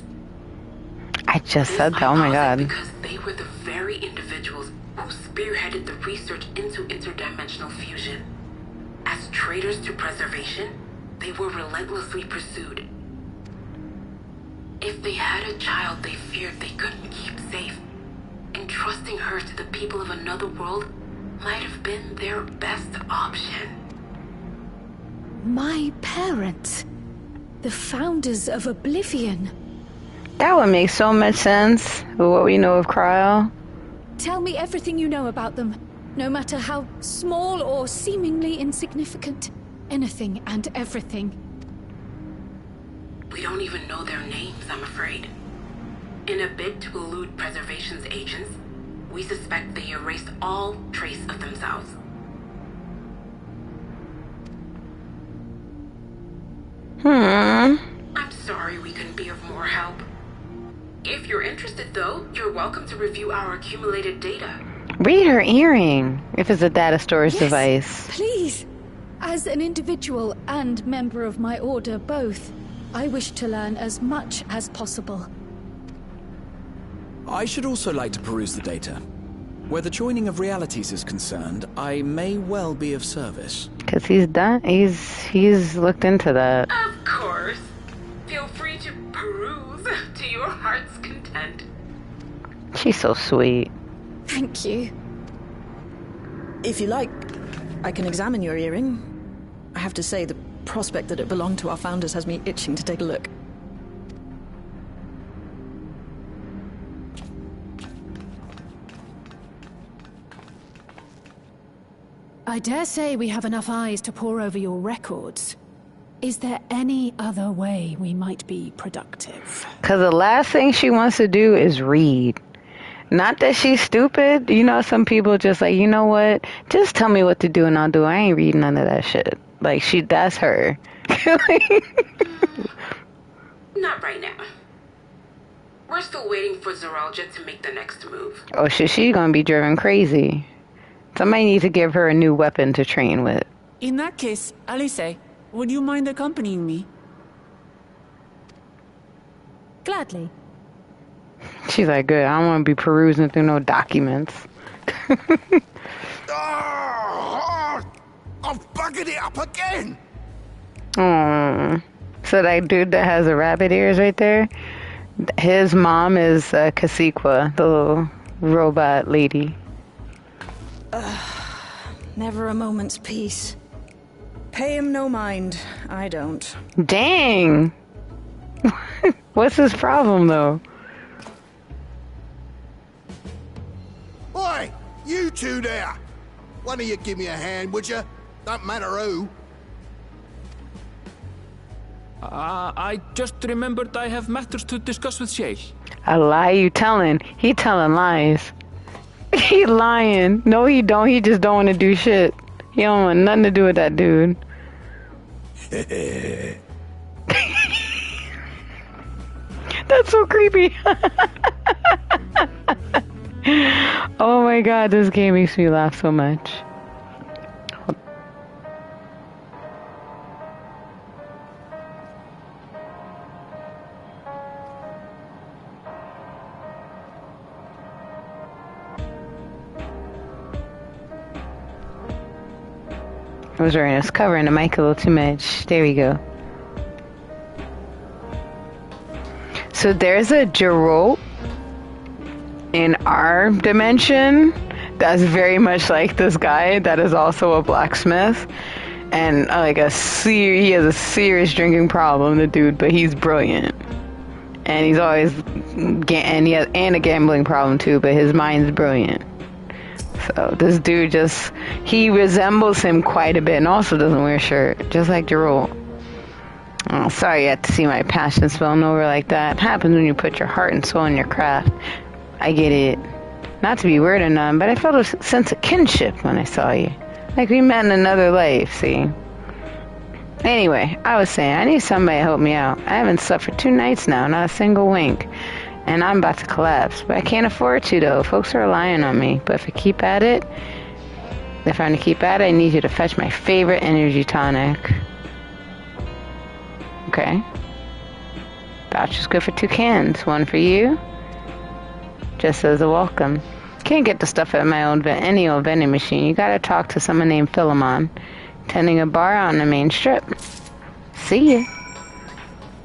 [SPEAKER 1] I just said that, oh my god.
[SPEAKER 6] Because they were the very individuals who spearheaded the research into interdimensional fusion. As traitors to preservation, they were relentlessly pursued. If they had a child they feared they couldn't keep safe, entrusting her to the people of another world might have been their best option.
[SPEAKER 7] My parents, the founders of Oblivion.
[SPEAKER 1] That would make so much sense with what we know of Kryle.
[SPEAKER 7] Tell me everything you know about them, no matter how small or seemingly insignificant. Anything and everything.
[SPEAKER 6] We don't even know their names, I'm afraid. In a bid to elude preservation's agents, we suspect they erased all trace of themselves. I'm sorry we couldn't be of more help. If you're interested, though, you're welcome to review our accumulated data.
[SPEAKER 1] Read her earring, if it's a data storage device.
[SPEAKER 7] Please. As an individual and member of my order both, I wish to learn as much as possible.
[SPEAKER 10] I should also like to peruse the data. Where the joining of realities is concerned, I may well be of service.
[SPEAKER 1] Because he's done, he's looked into that.
[SPEAKER 6] Of course. Feel free to peruse to your heart's content.
[SPEAKER 1] She's so sweet.
[SPEAKER 7] Thank you.
[SPEAKER 9] If you like, I can examine your earring. I have to say, the prospect that it belonged to our founders has me itching to take a look.
[SPEAKER 7] I dare say we have enough eyes to pore over your records. Is there any other way we might be productive?
[SPEAKER 1] Because the last thing she wants to do is read. Not that she's stupid. You know, some people just like, you know what? Just tell me what to do and I'll do it. I ain't reading none of that shit. Like, that's her.
[SPEAKER 6] Not right now. We're still waiting for Zoralja to make the next move.
[SPEAKER 1] Oh shit, she's gonna be driven crazy. Somebody needs to give her a new weapon to train with.
[SPEAKER 2] In that case, Alice, would you mind accompanying me?
[SPEAKER 7] Gladly.
[SPEAKER 1] She's like, good, I don't want to be perusing through no documents.
[SPEAKER 8] I've buggered it up again!
[SPEAKER 1] Aww. So that dude that has the rabbit ears right there, his mom is Casequa, the little robot lady.
[SPEAKER 9] Never a moment's peace. Pay him no mind. I don't.
[SPEAKER 1] Dang! What's his problem, though?
[SPEAKER 8] Oi! You two there! One of you give me a hand, would you? Don't matter who.
[SPEAKER 11] I just remembered I have matters to discuss with Shay.
[SPEAKER 1] A lie you telling. He telling lies. He lying. No, he don't. He just don't want to do shit. He don't want nothing to do with that dude. That's so creepy. Oh my god, this game makes me laugh so much. I was wearing, I was covering the mic a little too much. There we go. So there's a Geralt in our dimension that's very much like this guy that is also a blacksmith, and like he has a serious drinking problem, the dude, but he's brilliant, and he's always and he has a gambling problem too, but his mind's brilliant. So this dude he resembles him quite a bit, and also doesn't wear a shirt, just like Geralt. Oh, sorry you had to see my passion spilling over like that. It happens when you put your heart and soul in your craft. I get it. Not to be weird or none, but I felt a sense of kinship when I saw you. Like we met in another life, see? Anyway, I was saying, I need somebody to help me out. I haven't slept for 2 nights now, not a single wink. And I'm about to collapse. But I can't afford to, though. Folks are relying on me. But if I'm to keep at it, I need you to fetch my favorite energy tonic. Okay. Voucher's good for 2 cans. 1 for you. Just as a welcome. Can't get the stuff at my any old vending machine. You gotta talk to someone named Philemon, tending a bar on the main strip. See ya.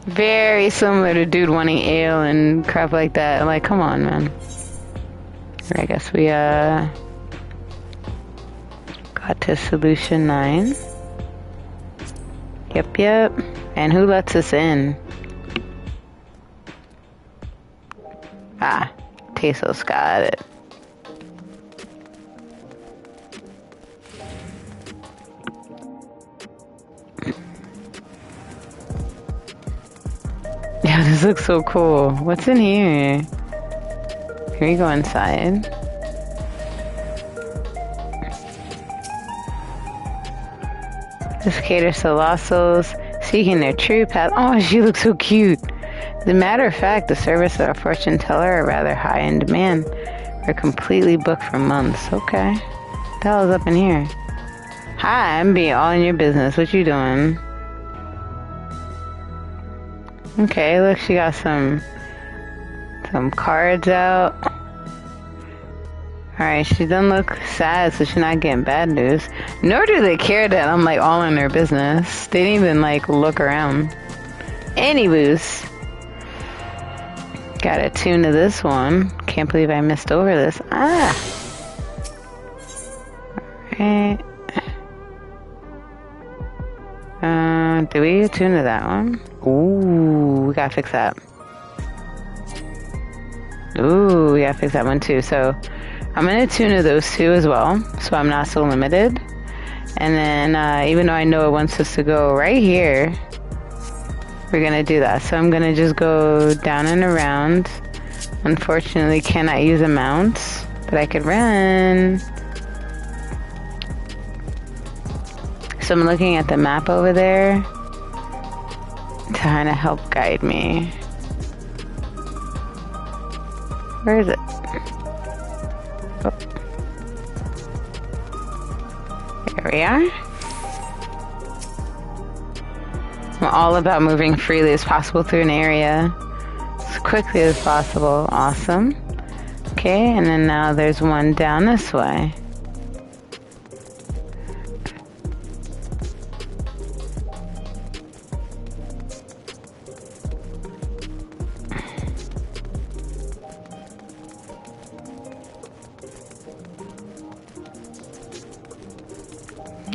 [SPEAKER 1] Very similar to dude wanting ale and crap like that. Like, come on, man. I guess we got to solution 9. Yep. And who lets us in? Ah, Tesos got it. Yeah, this looks so cool. What's in here? Can we go inside? This caters to lost souls seeking their true path. Oh, she looks so cute. As a matter of fact, the service of our fortune teller are rather high in demand. We're completely booked for months. Okay. What the hell is up in here? Hi, I'm being all in your business. What you doing? Okay, look, she got some cards out. Alright, she doesn't look sad, so she's not getting bad news. Nor do they care that I'm like all in their business. They didn't even like look around. Anyways, got a tune to this one. Can't believe I missed over this. Alright. Do we attune to that one? Ooh, we gotta fix that. Ooh, we gotta fix that one too. So I'm gonna attune to those 2 as well, so I'm not so limited. And then even though I know it wants us to go right here, we're gonna do that. So I'm gonna just go down and around. Unfortunately, cannot use a mount, but I could run. So I'm looking at the map over there to kind of help guide me. Where is it? Oh. There we are. I'm all about moving freely as possible through an area as quickly as possible. Awesome. Okay, and then now there's one down this way.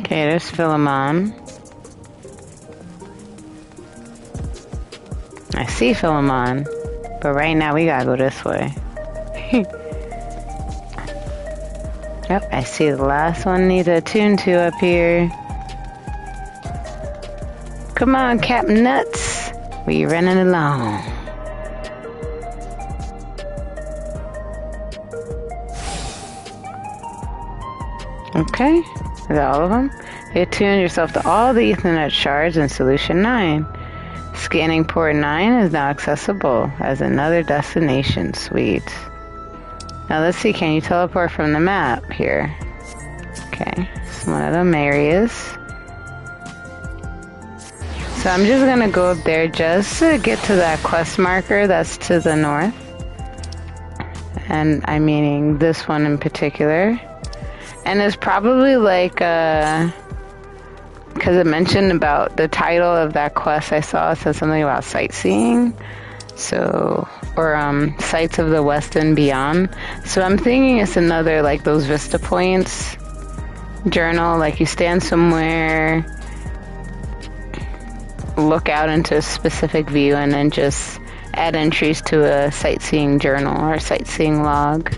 [SPEAKER 1] Okay, there's Philemon. I see Philemon, but right now we gotta go this way. Yep, I see the last one needs a tune to up here. Come on, Captain Nuts. We running along. Okay, is that all of them? You attune yourself to all the Ethernet shards in Solution 9. Scanning port 9 is now accessible as another destination. Sweet. Now let's see, can you teleport from the map here? Okay, it's one of them areas. So I'm just gonna go up there just to get to that quest marker that's to the north. And I'm meaning this one in particular. And it's probably like, because it mentioned about the title of that quest I saw, it said something about sightseeing. So, or sights of the West and beyond. So I'm thinking it's another like those Vista Points journal, like you stand somewhere, look out into a specific view, and then just add entries to a sightseeing journal or sightseeing log.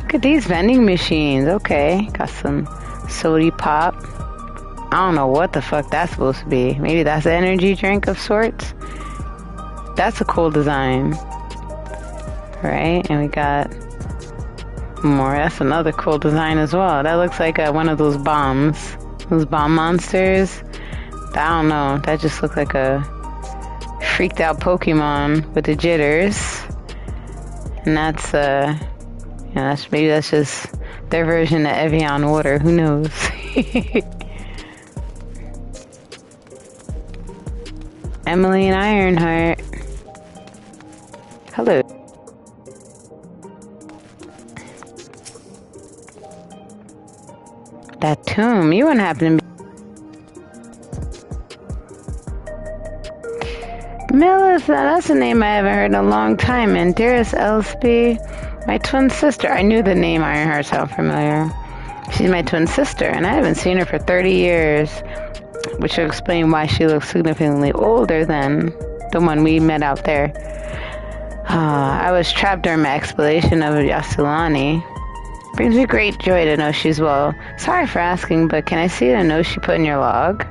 [SPEAKER 1] Look at these vending machines. Okay, got some sody pop. I don't know what the fuck that's supposed to be. Maybe that's an energy drink of sorts. That's a cool design. Right? And we got more. That's another cool design as well. That looks like one of those bombs. Those bomb monsters. I don't know. That just looked like a freaked out Pokemon with the jitters. And that's, maybe that's just their version of Evian water. Who knows? Emily and Ironheart. Hello. That tomb. You wouldn't happen to be. Melissa, that's a name I haven't heard in a long time. And dearest Elspie, my twin sister. I knew the name Ironheart sounded familiar. She's my twin sister, and I haven't seen her for 30 years, which will explain why she looks significantly older than the one we met out there. I was trapped during my exploration of Yasulani. Brings me great joy to know she's well. Sorry for asking, but can I see the note she put in your log?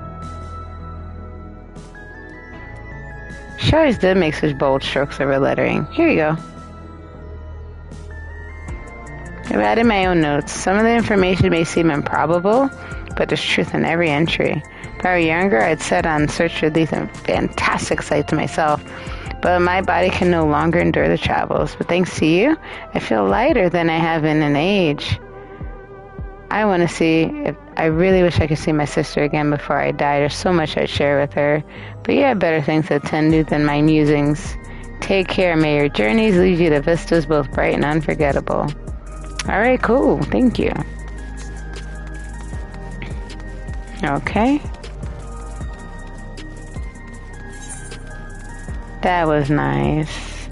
[SPEAKER 1] She always did make such bold strokes of her lettering. Here you go. I've added my own notes. Some of the information may seem improbable, but there's truth in every entry. If I were younger, I'd set on search for these fantastic sights myself, but my body can no longer endure the travels. But thanks to you, I feel lighter than I have in an age. I really wish I could see my sister again before I die. There's so much I'd share with her. But you have better things to attend to than my musings. Take care. May your journeys lead you to vistas both bright and unforgettable. Alright, cool. Thank you. Okay. That was nice.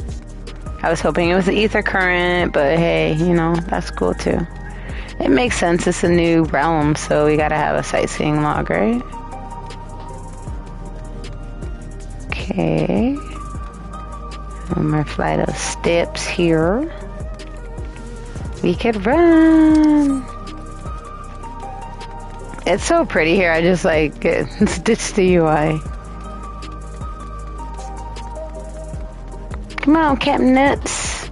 [SPEAKER 1] I was hoping it was the ether current, but hey, that's cool too. It makes sense. It's a new realm, so we gotta have a sightseeing log, right? Okay. One more flight of steps here. We could run. It's so pretty here. I just ditch the UI. Come on, Captain Nuts.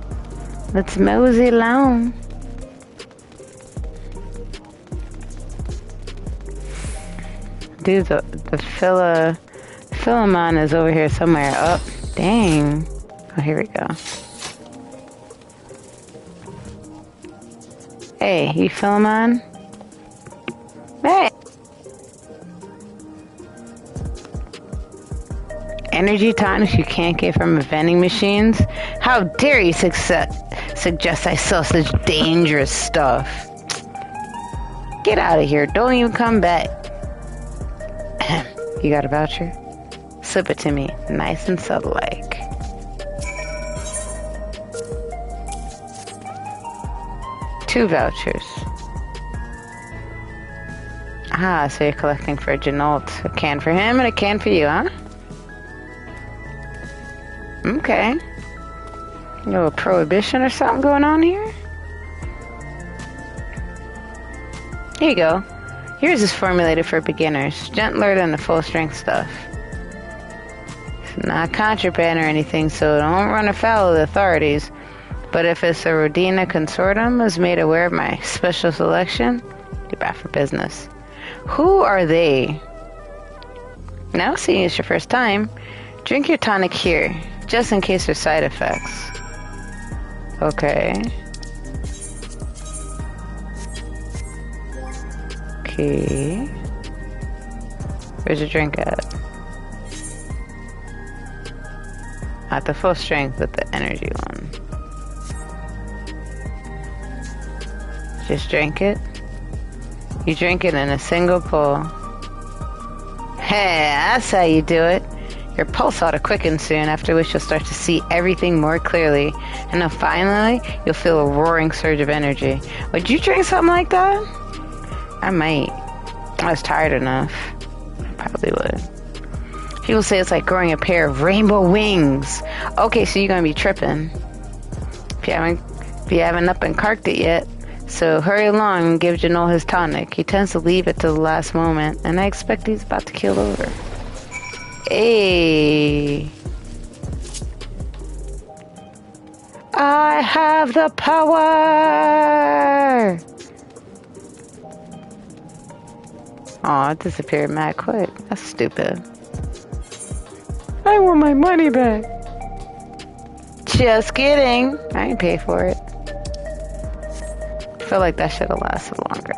[SPEAKER 1] Let's mosey along. Dude, the Philemon is over here somewhere. Oh, dang. Oh, here we go. Hey, you Philemon? Hey! Energy tonics you can't get from vending machines? How dare you suggest I sell such dangerous stuff? Get out of here. Don't even come back. You got a voucher? Slip it to me. Nice and subtle-like. Two vouchers. Ah, so you're collecting for Jeanalt. A can for him and a can for you, huh? Okay. You know, a prohibition or something going on here? Here you go. Yours is formulated for beginners. Gentler than the full-strength stuff. It's not contraband or anything, so don't run afoul of the authorities. But if it's a Rodina consortium is made aware of my special selection, you're back for business. Who are they? Now, seeing it's your first time, drink your tonic here, just in case there's side effects. Okay. Okay. Where's your drink at? At the full strength with the energy one. Just drink it. You drink it in a single pull. Hey, that's how you do it. Your pulse ought to quicken soon, after which you'll start to see everything more clearly. And then finally, you'll feel a roaring surge of energy. Would you drink something like that? I might. I was tired enough. I probably would. People say it's like growing a pair of rainbow wings. Okay, so you're gonna be tripping. If you haven't up and carked it yet, So hurry along and give Janol his tonic. He tends to leave it to the last moment, and I expect he's about to keel over. Hey. I have the power! Aw, it disappeared mad quick. That's stupid. I want my money back. Just kidding. I didn't pay for it. I feel like that should have lasted longer.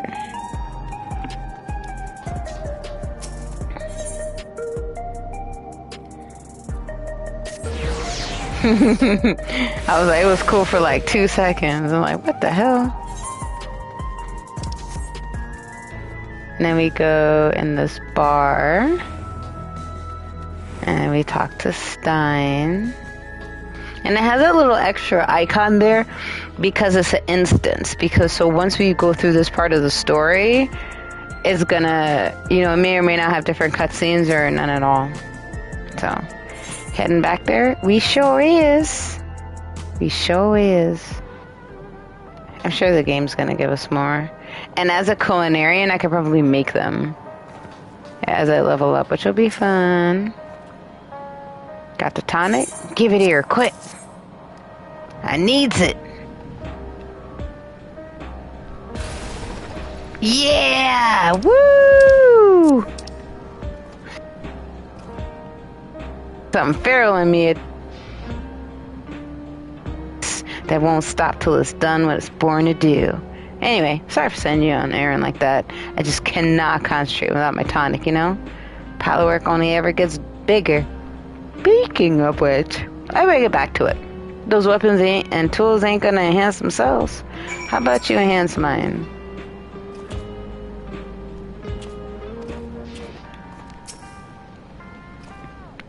[SPEAKER 1] I was like, it was cool for like 2 seconds. I'm like, what the hell? And then we go in this bar. And we talk to Stein. And it has a little extra icon there because it's an instance. Because so once we go through this part of the story, it's gonna, you know, it may or may not have different cutscenes or none at all. So, heading back there, we sure is. We sure is. I'm sure the game's gonna give us more. And as a culinarian, I could probably make them as I level up, which will be fun. Got the tonic? Give it here, quick. I needs it. Yeah! Woo! Something feral in me that won't stop till it's done what it's born to do. Anyway, sorry for sending you on an errand like that. I just cannot concentrate without my tonic, you know? Pile work only ever gets bigger. Speaking of which, I better get back to it. Those weapons and tools ain't gonna enhance themselves. How about you enhance mine?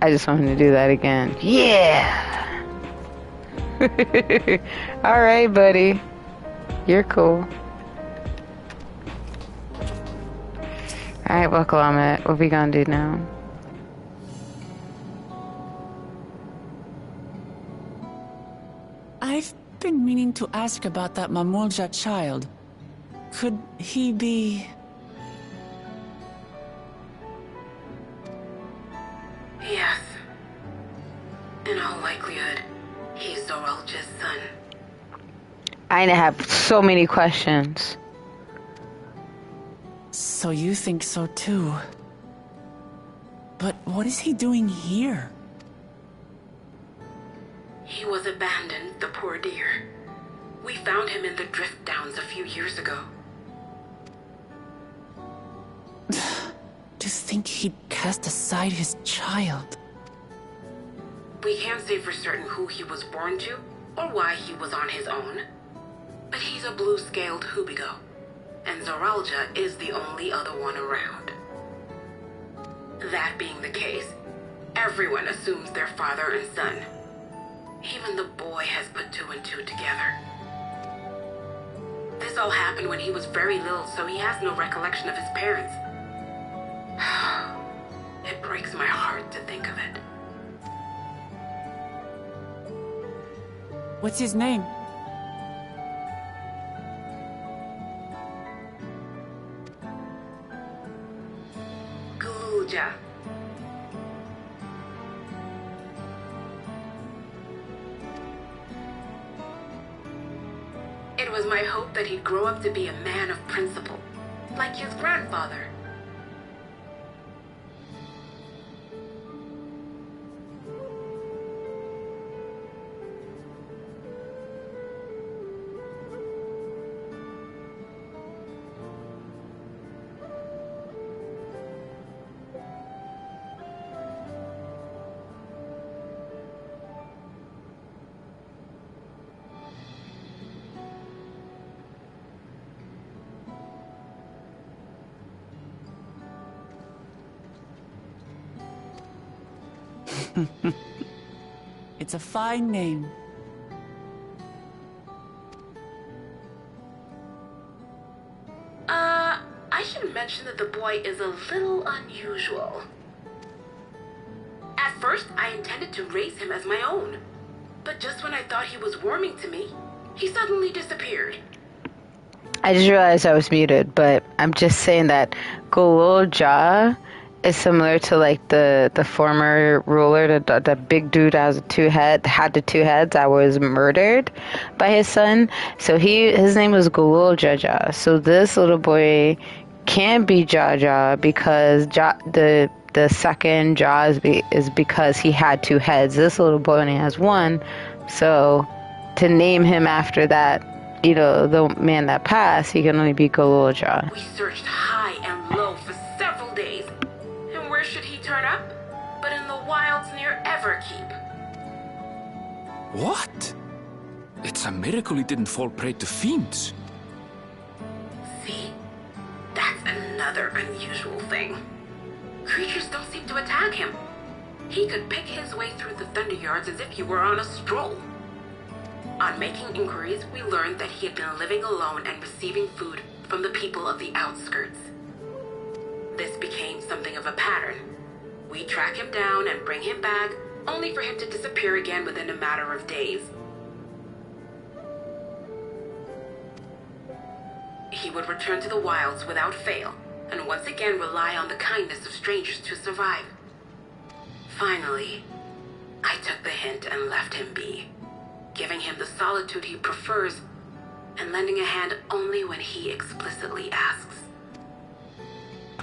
[SPEAKER 1] I just wanted to do that again. Yeah! Alright, buddy. You're cool. Alright, buckle on it. What we gonna do now?
[SPEAKER 2] I've been meaning to ask about that Mamulja child. Could he be...
[SPEAKER 6] Yes. In all likelihood, he's Zoralja's son.
[SPEAKER 1] I have so many questions.
[SPEAKER 2] So you think so too. But what is he doing here?
[SPEAKER 6] He was abandoned, the poor dear. We found him in the drift downs a few years ago.
[SPEAKER 2] To think he'd cast aside his child.
[SPEAKER 6] We can't say for certain who he was born to, or why he was on his own. But he's a blue-scaled Hubigo, and Zoralja is the only other one around. That being the case, everyone assumes they're father and son. Even the boy has put 2 and 2 together. This all happened when he was very little, so he has no recollection of his parents. It breaks my heart to think of it.
[SPEAKER 2] What's his name?
[SPEAKER 6] Guluja. It was my hope that he'd grow up to be a man of principle, like his grandfather.
[SPEAKER 2] It's a fine name.
[SPEAKER 6] I should mention that the boy is a little unusual. At first, I intended to raise him as my own. But just when I thought he was warming to me, he suddenly disappeared.
[SPEAKER 1] I just realized I was muted, but I'm just saying that Golul Ja is similar to like the former ruler, the big dude that had the two heads that was murdered by his son. So his name was Golul Jaja. So this little boy can't be Jaja because the second Ja is because he had two heads. This little boy only has one. So to name him after that, you know, the man that passed, he can only be Golul Ja.
[SPEAKER 6] We searched high and low for several days. And where should he turn up? But in the wilds near Everkeep.
[SPEAKER 11] What? It's a miracle he didn't fall prey to fiends.
[SPEAKER 6] See? That's another unusual thing. Creatures don't seem to attack him. He could pick his way through the Thunder Yards as if he were on a stroll. On making inquiries, we learned that he had been living alone and receiving food from the people of the outskirts. This became something of a pattern. We track him down and bring him back, only for him to disappear again within a matter of days. He would return to the wilds without fail, and once again rely on the kindness of strangers to survive. Finally, I took the hint and left him be, giving him the solitude he prefers and lending a hand only when he explicitly asks.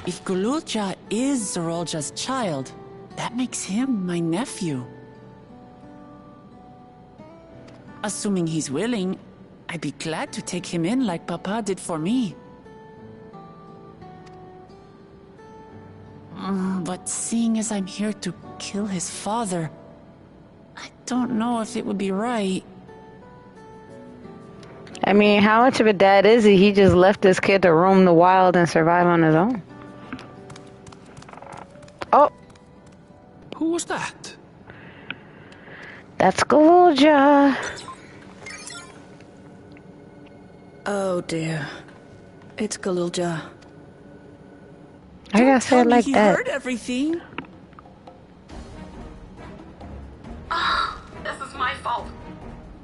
[SPEAKER 2] If Golul Ja is Zorolja's child, that makes him my nephew. Assuming he's willing, I'd be glad to take him in like Papa did for me. But seeing as I'm here to kill his father, I don't know if it would be right.
[SPEAKER 1] I mean, how much of a dad is he? He just left this kid to roam the wild and survive on his own. Oh!
[SPEAKER 11] Who was that?
[SPEAKER 1] That's Golul Ja.
[SPEAKER 9] Oh dear. It's Golul Ja.
[SPEAKER 1] I gotta say it like
[SPEAKER 2] he
[SPEAKER 1] that.
[SPEAKER 2] heard everything.
[SPEAKER 6] Oh, this is my fault.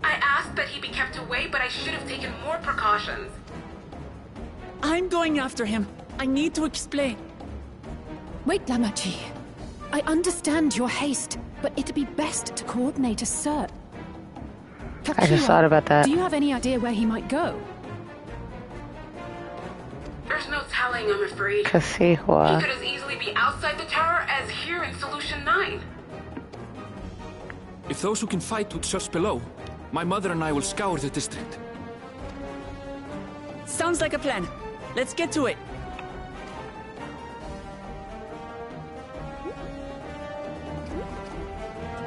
[SPEAKER 6] I asked that he be kept away, but I should have taken more precautions.
[SPEAKER 2] I'm going after him. I need to explain.
[SPEAKER 7] Wait, Lamachi. I understand your haste, but it'd be best to coordinate a search.
[SPEAKER 1] I just thought about that.
[SPEAKER 7] Do you have any idea where he might go?
[SPEAKER 6] There's no telling, I'm afraid.
[SPEAKER 1] Kasihwa.
[SPEAKER 6] He could as easily be outside the tower as here in Solution 9.
[SPEAKER 11] If those who can fight would search below, my mother and I will scour the district.
[SPEAKER 2] Sounds like a plan. Let's get to it.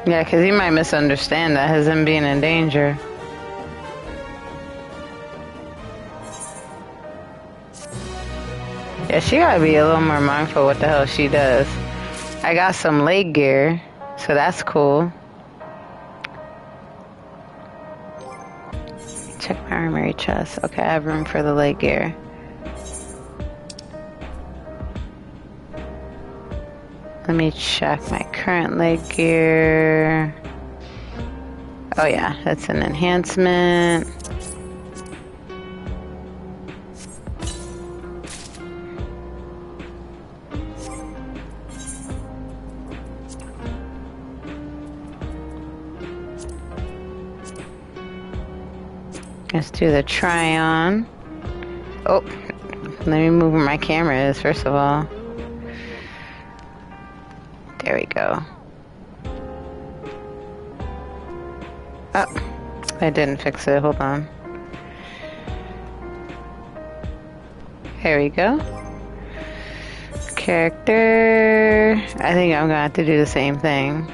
[SPEAKER 1] Yeah, because he might misunderstand that as him being in danger. Yeah, she gotta be a little more mindful what the hell she does. I got some leg gear, so that's cool. Check my armory chest. Okay, I have room for the leg gear. Let me check my current leg gear. Oh yeah, that's an enhancement. Let's do the try on. Oh, let me move where my camera is first of all. There we go. Oh, I didn't fix it. Hold on. There we go. Character. I think I'm gonna have to do the same thing.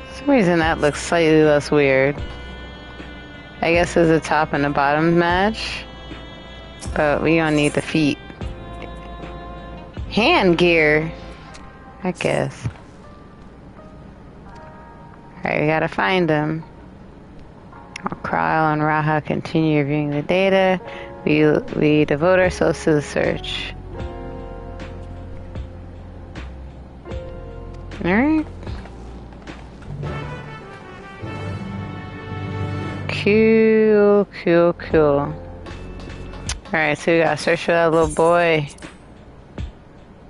[SPEAKER 1] For some reason that looks slightly less weird. I guess there's a top and a bottom match, but we don't need the feet. Hand gear, I guess. Alright, we gotta find them. Kryl and Raha continue reviewing the data. We devote ourselves to the search. Alright. Cool, cool, cool. Alright, so we gotta search for that little boy.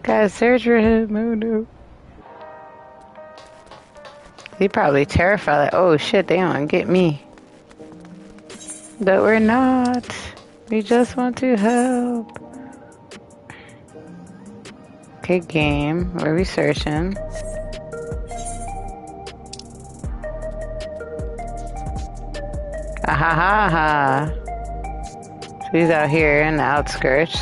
[SPEAKER 1] Gotta search for him. Oh no. He probably terrified. Like, oh shit, they gonna get me. But we're not. We just want to help. Okay, game. What are we searching? Ah ha ha ha. So he's out here in the outskirts.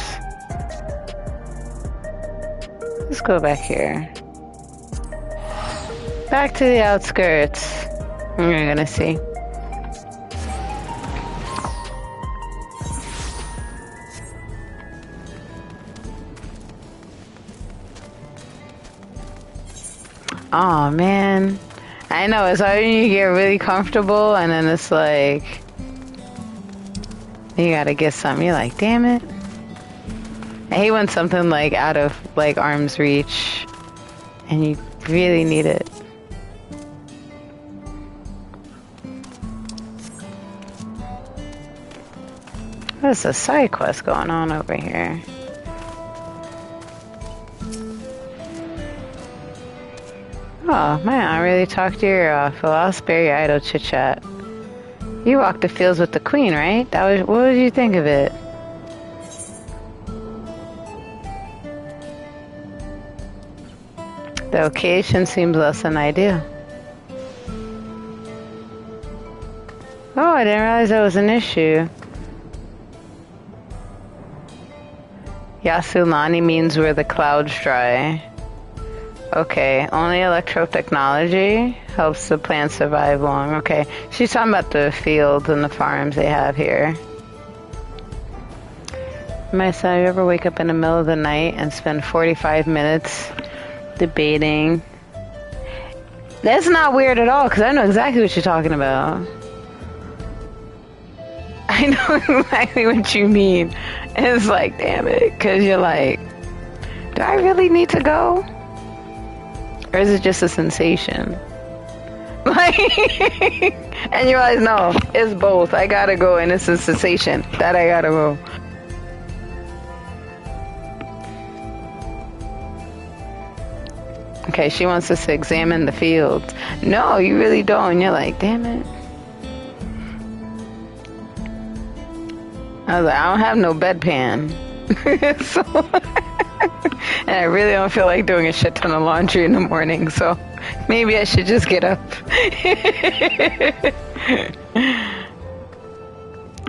[SPEAKER 1] Let's go back here. Back to the outskirts. We're gonna see. Oh man. I know, it's hard when you get really comfortable and then it's like you gotta get something. You're like, damn it. I hate when something like out of like arm's reach and you really need it. There's a side quest going on over here. Oh man, I really talked your ear off. Well, I'll spare your idle chit chat. You walked the fields with the queen, right? What did you think of it? The occasion seems less than ideal. Oh, I didn't realize that was an issue. Yasulani means where the clouds dry. Okay, only electrotechnology helps the plants survive long. Okay, she's talking about the fields and the farms they have here. My son, you ever wake up in the middle of the night and spend 45 minutes debating? That's not weird at all, because I know exactly what you're talking about. I know exactly what you mean. And it's like, damn it, because you're like, do I really need to go? Or is it just a sensation? Like, and you realize, no, it's both. I gotta go, and it's a sensation that I gotta go. Okay, she wants us to examine the fields. No, you really don't. You're like, damn it. I was like, I don't have no bedpan. So, and I really don't feel like doing a shit ton of laundry in the morning, so maybe I should just get up.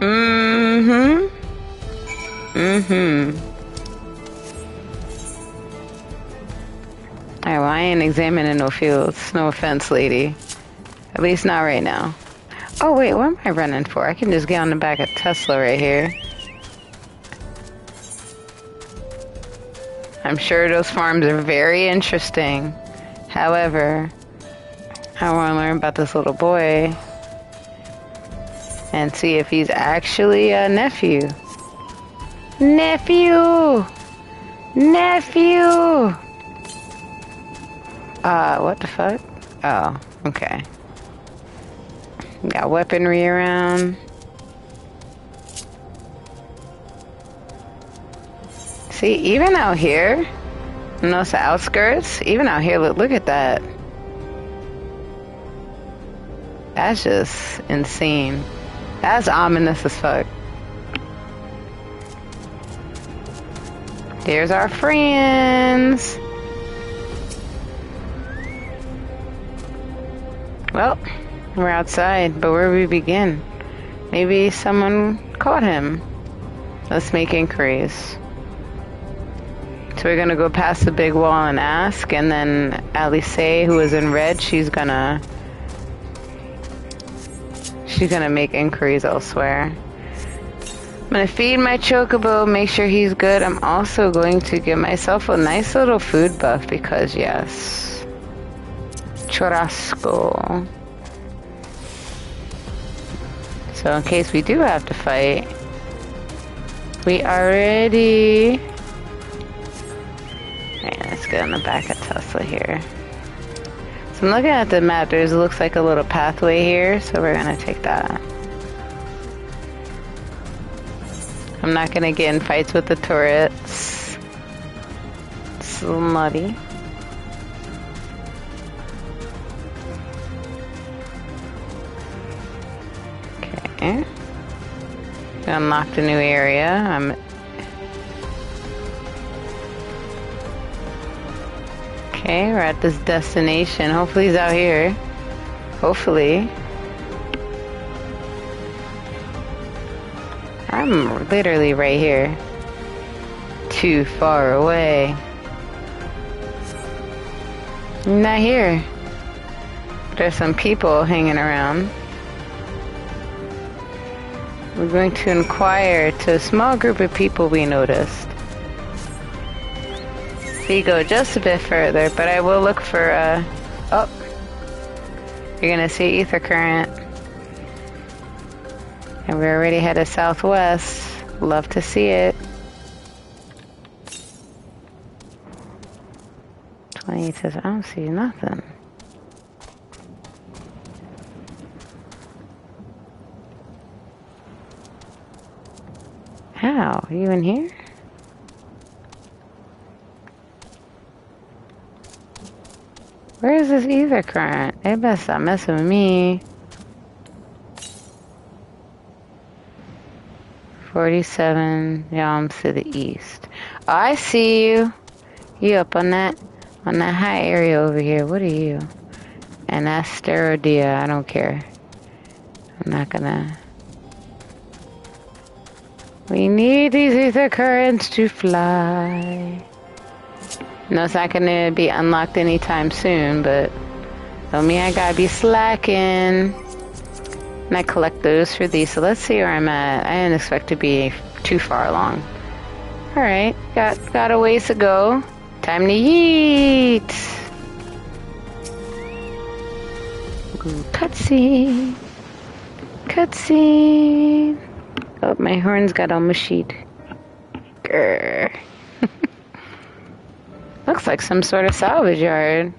[SPEAKER 1] Mm-hmm. Mm-hmm. Alright, well, I ain't examining no fields. No offense, lady. At least not right now. Oh, wait, what am I running for? I can just get on the back of Tesla right here. I'm sure those farms are very interesting. However, I want to learn about this little boy and see if he's actually a nephew. Nephew! Nephew! What the fuck? Oh, okay. Got weaponry around. See, even out here, notice the outskirts, even out here, look at that. That's just insane. That's ominous as fuck. There's our friends. Well, we're outside, but where do we begin? Maybe someone caught him. Let's make inquiries. So we're gonna go past the big wall and ask, and then Alice, who is in red, she's gonna make inquiries elsewhere. I'm gonna feed my chocobo, make sure he's good. I'm also going to give myself a nice little food buff because yes. Churrasco. So in case we do have to fight, we are ready. Alright, let's get on the back of Tesla here. So I'm looking at the map, it looks like a little pathway here, so we're gonna take that. I'm not gonna get in fights with the turrets. It's a little muddy. Okay. Unlocked a new area. Okay, we're at this destination. Hopefully he's out here. Hopefully. I'm literally right here. Too far away. I'm not here. There's some people hanging around. We're going to inquire to a small group of people we noticed. We go just a bit further, but I will look for oh, you're gonna see ether current, and we're already headed southwest. Love to see it. 28 says I don't see nothing. How? Are you in here? Where is this ether current? They better stop messing with me. 47 yalms to the east. Oh, I see you. You up on that high area over here. What are you? And that's Sterodia. I don't care. I'm not gonna. We need these ether currents to fly. No, it's not gonna be unlocked anytime soon, but don't mean I gotta be slacking. And I collect those for these, so let's see where I'm at. I didn't expect to be too far along. Alright, got a ways to go. Time to yeet! Ooh, cutscene! Cutscene! Oh, my horns got all mushied. Grr. Looks like some sort of salvage yard.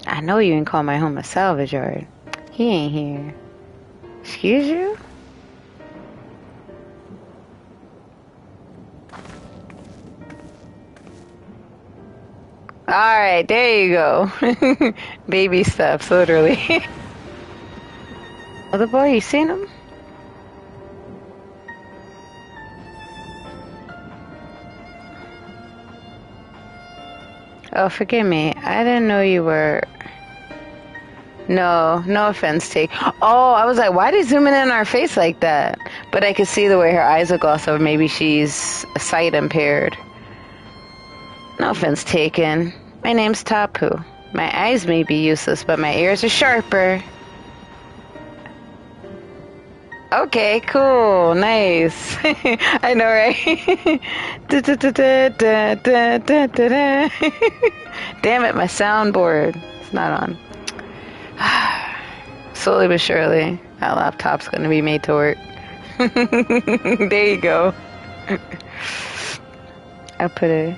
[SPEAKER 1] I know you didn't call my home a salvage yard. He ain't here. Excuse you? Alright, there you go. Baby steps, literally. Other boy, you seen him? Oh, forgive me. I didn't know you were... No offense, take. Oh, I was like, why did he zoom in on our face like that? But I could see the way her eyes look also. Maybe she's sight impaired. No offense taken. My name's Tapu. My eyes may be useless, but my ears are sharper. Okay, cool, nice. I know, right? Damn it, my soundboard. It's not on. Slowly but surely, that laptop's gonna be made to work. There you go. I'll put a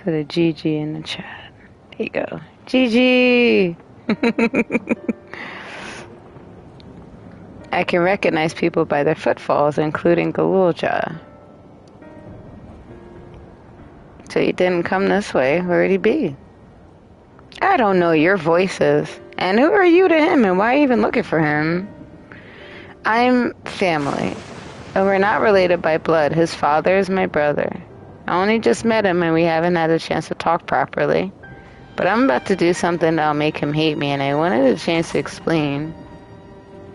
[SPEAKER 1] GG in the chat. There you go. GG! I can recognize people by their footfalls, including Galulja. So he didn't come this way. Where'd he be? I don't know your voices. And who are you to him, and why even looking for him? I'm family. And we're not related by blood. His father is my brother. I only just met him, and we haven't had a chance to talk properly. But I'm about to do something that'll make him hate me, and I wanted a chance to explain.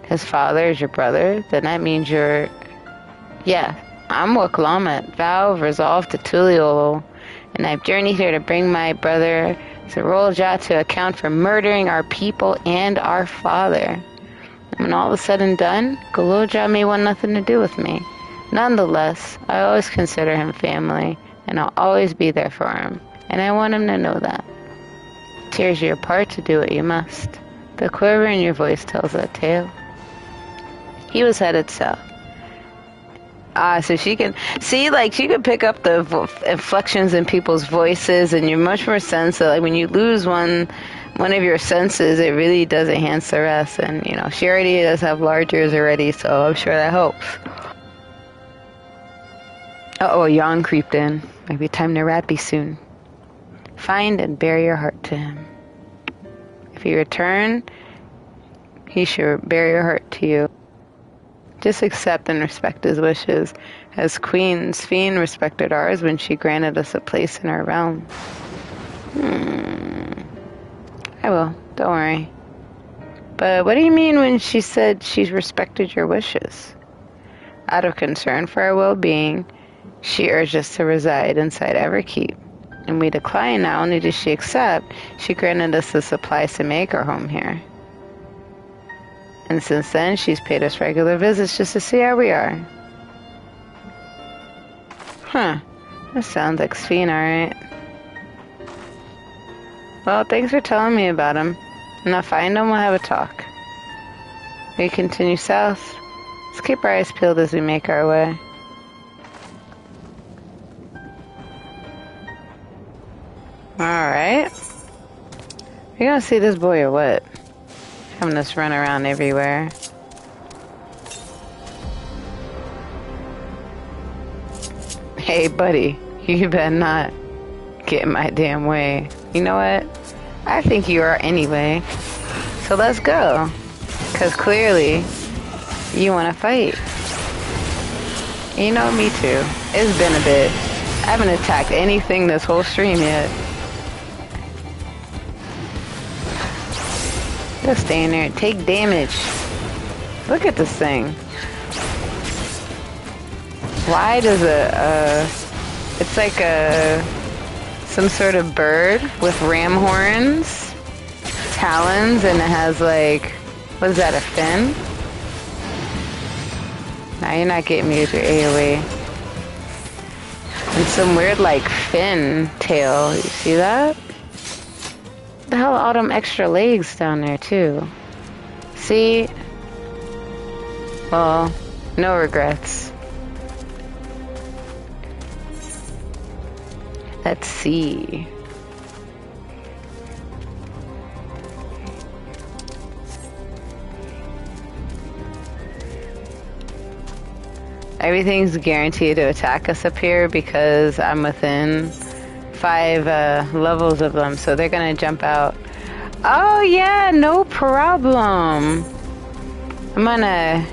[SPEAKER 1] His father is your brother? Then that means you're... Yeah, I'm Waklamet, vow of resolve to Tuliolo, and I've journeyed here to bring my brother Zerolja to account for murdering our people and our father. When all is said and done, Galulja may want nothing to do with me. Nonetheless, I always consider him family, and I'll always be there for him, and I want him to know that. Tears you apart to do what you must. The quiver in your voice tells that tale. He was headed south. So she can see, like, she could pick up the inflections in people's voices, and you're much more sense that, like, when you lose one one of your senses, it really does enhance the rest. And, you know, she already does have large ears already, so I'm sure that helps. Uh-oh, a yawn creeped in. Might be time to rappy soon. Find and bear your heart to him. If you return, he should bear your heart to you. Just accept and respect his wishes, as Queen Sphene respected ours when she granted us a place in her realm. I will, don't worry. But what do you mean when she said she's respected your wishes? Out of concern for our well-being, she urged us to reside inside Everkeep. And we declined. Not only did she accept, she granted us the supplies to make our home here. And since then, she's paid us regular visits just to see how we are. Huh. That sounds like Sphene, alright. Well, thanks for telling me about him. When I find him, we'll have a talk. We continue south. Let's keep our eyes peeled as we make our way. Alright. You gonna see this boy or what? Having us run around everywhere. Hey, buddy. You better not get in my damn way. You know what? I think you are anyway. So let's go. Because clearly, you want to fight. You know, me too. It's been a bit. I haven't attacked anything this whole stream yet. Just stay in there and take damage. Look at this thing. Why does it's like some sort of bird with ram horns, talons, and it has like, what is that, a fin? Now you're not getting me with your AoE. And some weird like fin tail, you see that? The hell, all them extra legs down there too. See? Well, no regrets. Let's see. Everything's guaranteed to attack us up here because I'm within 5 levels of them, so they're gonna jump out. Oh yeah, no problem. I'm gonna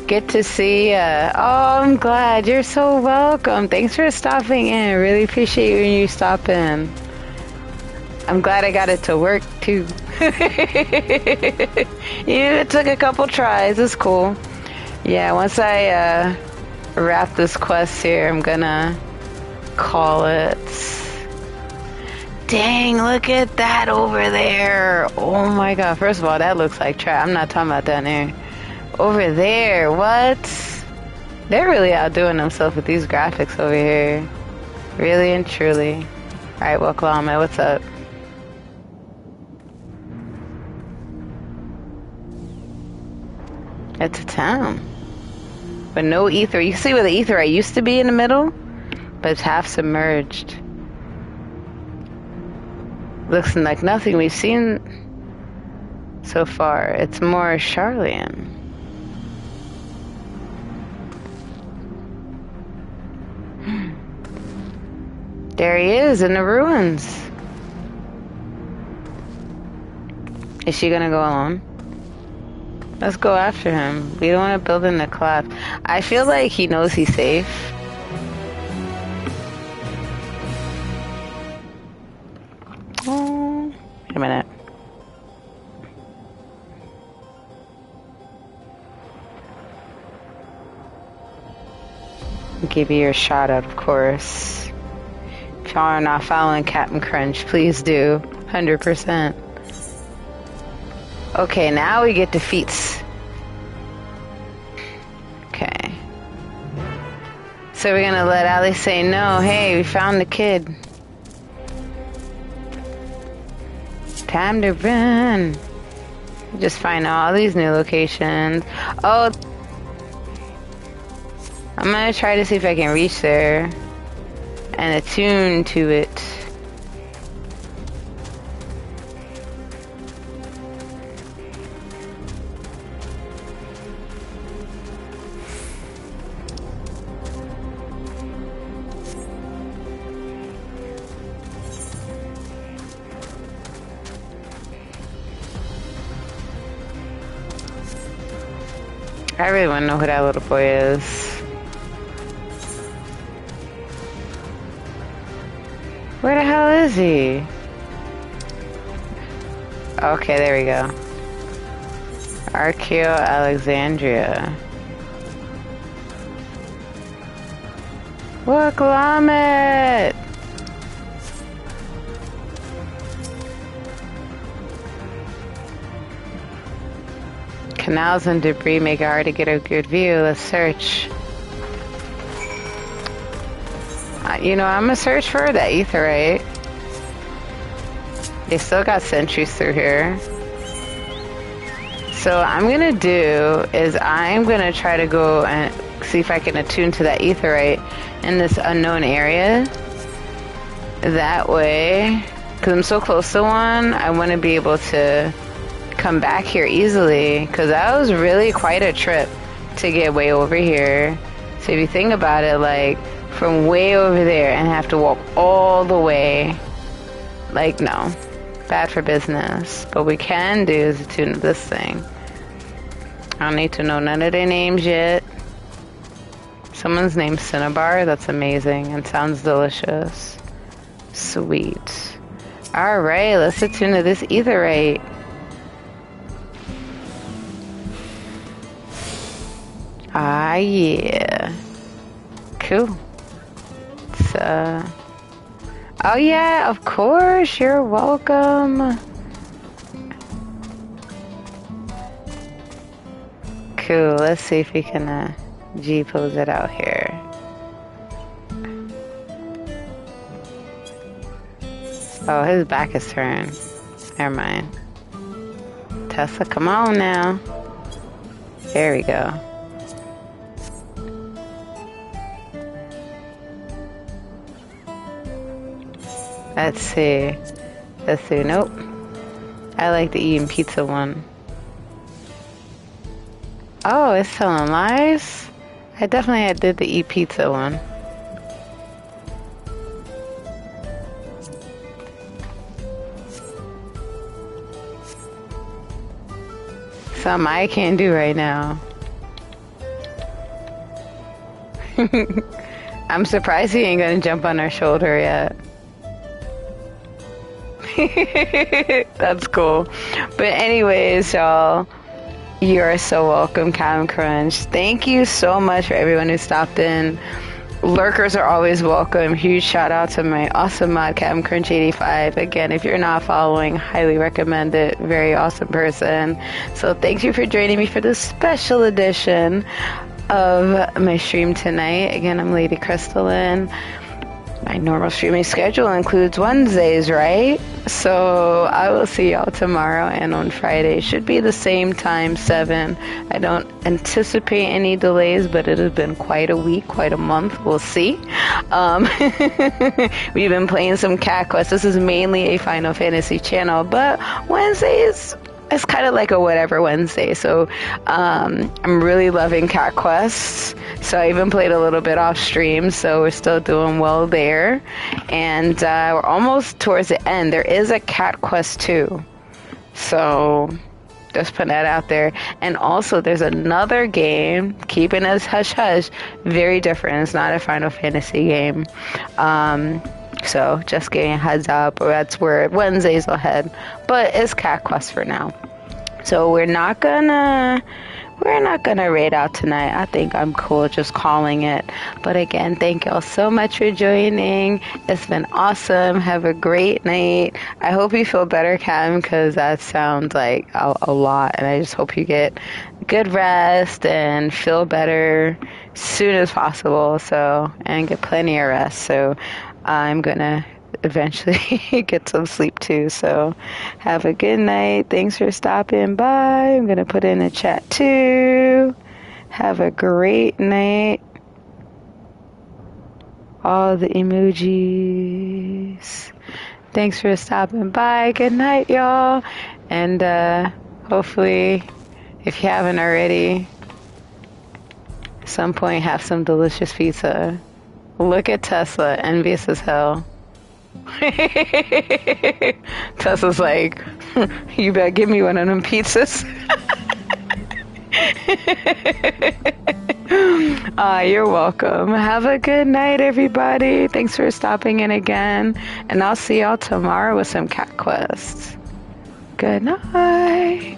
[SPEAKER 1] get to see, oh, I'm glad. You're so welcome. Thanks for stopping in. Really appreciate when you stop in. I'm glad I got it to work too. It took a couple tries. It's cool. Yeah, once I wrap this quest here, I'm gonna call it. Dang, look at that over there. Oh my god. First of all, that looks like trap. I'm not talking about down there. Over there, what? They're really outdoing themselves with these graphics over here. Really and truly. Alright, well, Kalama, what's up? It's a town. But no ether. You see where the ether used to be in the middle? But it's half submerged. Looks like nothing we've seen so far. It's more Charlian. There he is in the ruins. Is she gonna go alone? Let's go after him. We don't want to build in the collapse. I feel like he knows he's safe. Oh, wait a minute. I'll give you your shout out, of course. If y'all are not following Captain Crunch, please do. 100%. Okay, now we get defeats. Okay. So we're gonna let Ali say no. Hey, we found the kid. Time to run. Just find all these new locations. Oh, I'm gonna try to see if I can reach there and attune to it. I really want to know who that little boy is. Where the hell is he? Okay, there we go. Archeo Alexandria. Look, Lamet! Canals and debris make it hard to get a good view. Let's search. You know, I'm gonna search for that etherite. They still got sentries through here. So what I'm gonna do is I'm gonna try to go and see if I can attune to that etherite in this unknown area. That way, because I'm so close to one, I want to be able to come back here easily, because that was really quite a trip to get way over here. So if you think about it, like from way over there and have to walk all the way, like no, bad for business. But we can do is attune to this thing. I don't need to know none of their names yet. Someone's named Cinnabar. That's amazing and sounds delicious. Sweet. Alright, let's attune to this etherite. Ah, yeah. Cool. So... Oh yeah, of course, you're welcome. Cool, let's see if we can G-pose it out here. Oh, his back is turned. Never mind. Tesla, come on now. There we go. Let's see. Let's see. Nope. I like the eating pizza one. Oh, it's telling lies? I definitely did the eat pizza one. Something I can't do right now. I'm surprised he ain't gonna jump on our shoulder yet. That's cool. But anyways, y'all, you are so welcome, Cam Crunch. Thank you so much for everyone who stopped in. Lurkers are always welcome. Huge shout out to my awesome mod, Cam Crunch 85. Again, if you're not following, highly recommend it. Very awesome person. So thank you for joining me for this special edition of my stream tonight. Again, I'm Lady Crystalline. My normal streaming schedule includes Wednesdays, right? So I will see y'all tomorrow and on Friday. Should be the same time, 7. I don't anticipate any delays, but it has been quite a week, quite a month. We'll see. We've been playing some Cat Quest. This is mainly a Final Fantasy channel, but Wednesdays, it's kind of like a whatever Wednesday. So I'm really loving Cat Quests. So I even played a little bit off stream. So we're still doing well there. And we're almost towards the end. There is a Cat Quest 2. So just put that out there. And also there's another game, keeping us hush hush, very different. It's not a Final Fantasy game. So just giving a heads up, that's where Wednesdays will head. But it's Cat Quest for now. So we're not gonna raid out tonight. I think I'm cool just calling it. But again, thank y'all so much for joining. It's been awesome. Have a great night. I hope you feel better, Cam, because that sounds like a lot. And I just hope you get good rest and feel better as soon as possible. So, and get plenty of rest. So I'm gonna eventually get some sleep too. So have a good night. Thanks for stopping by. I'm gonna put in a chat too. Have a great night. All the emojis. Thanks for stopping by. Good night, y'all. And hopefully, if you haven't already, at some point have some delicious pizza. Look at Tesla, envious as hell. Tesla's like, you better give me one of them pizzas. You're welcome. Have a good night, everybody. Thanks for stopping in again. And I'll see y'all tomorrow with some cat quests. Good night.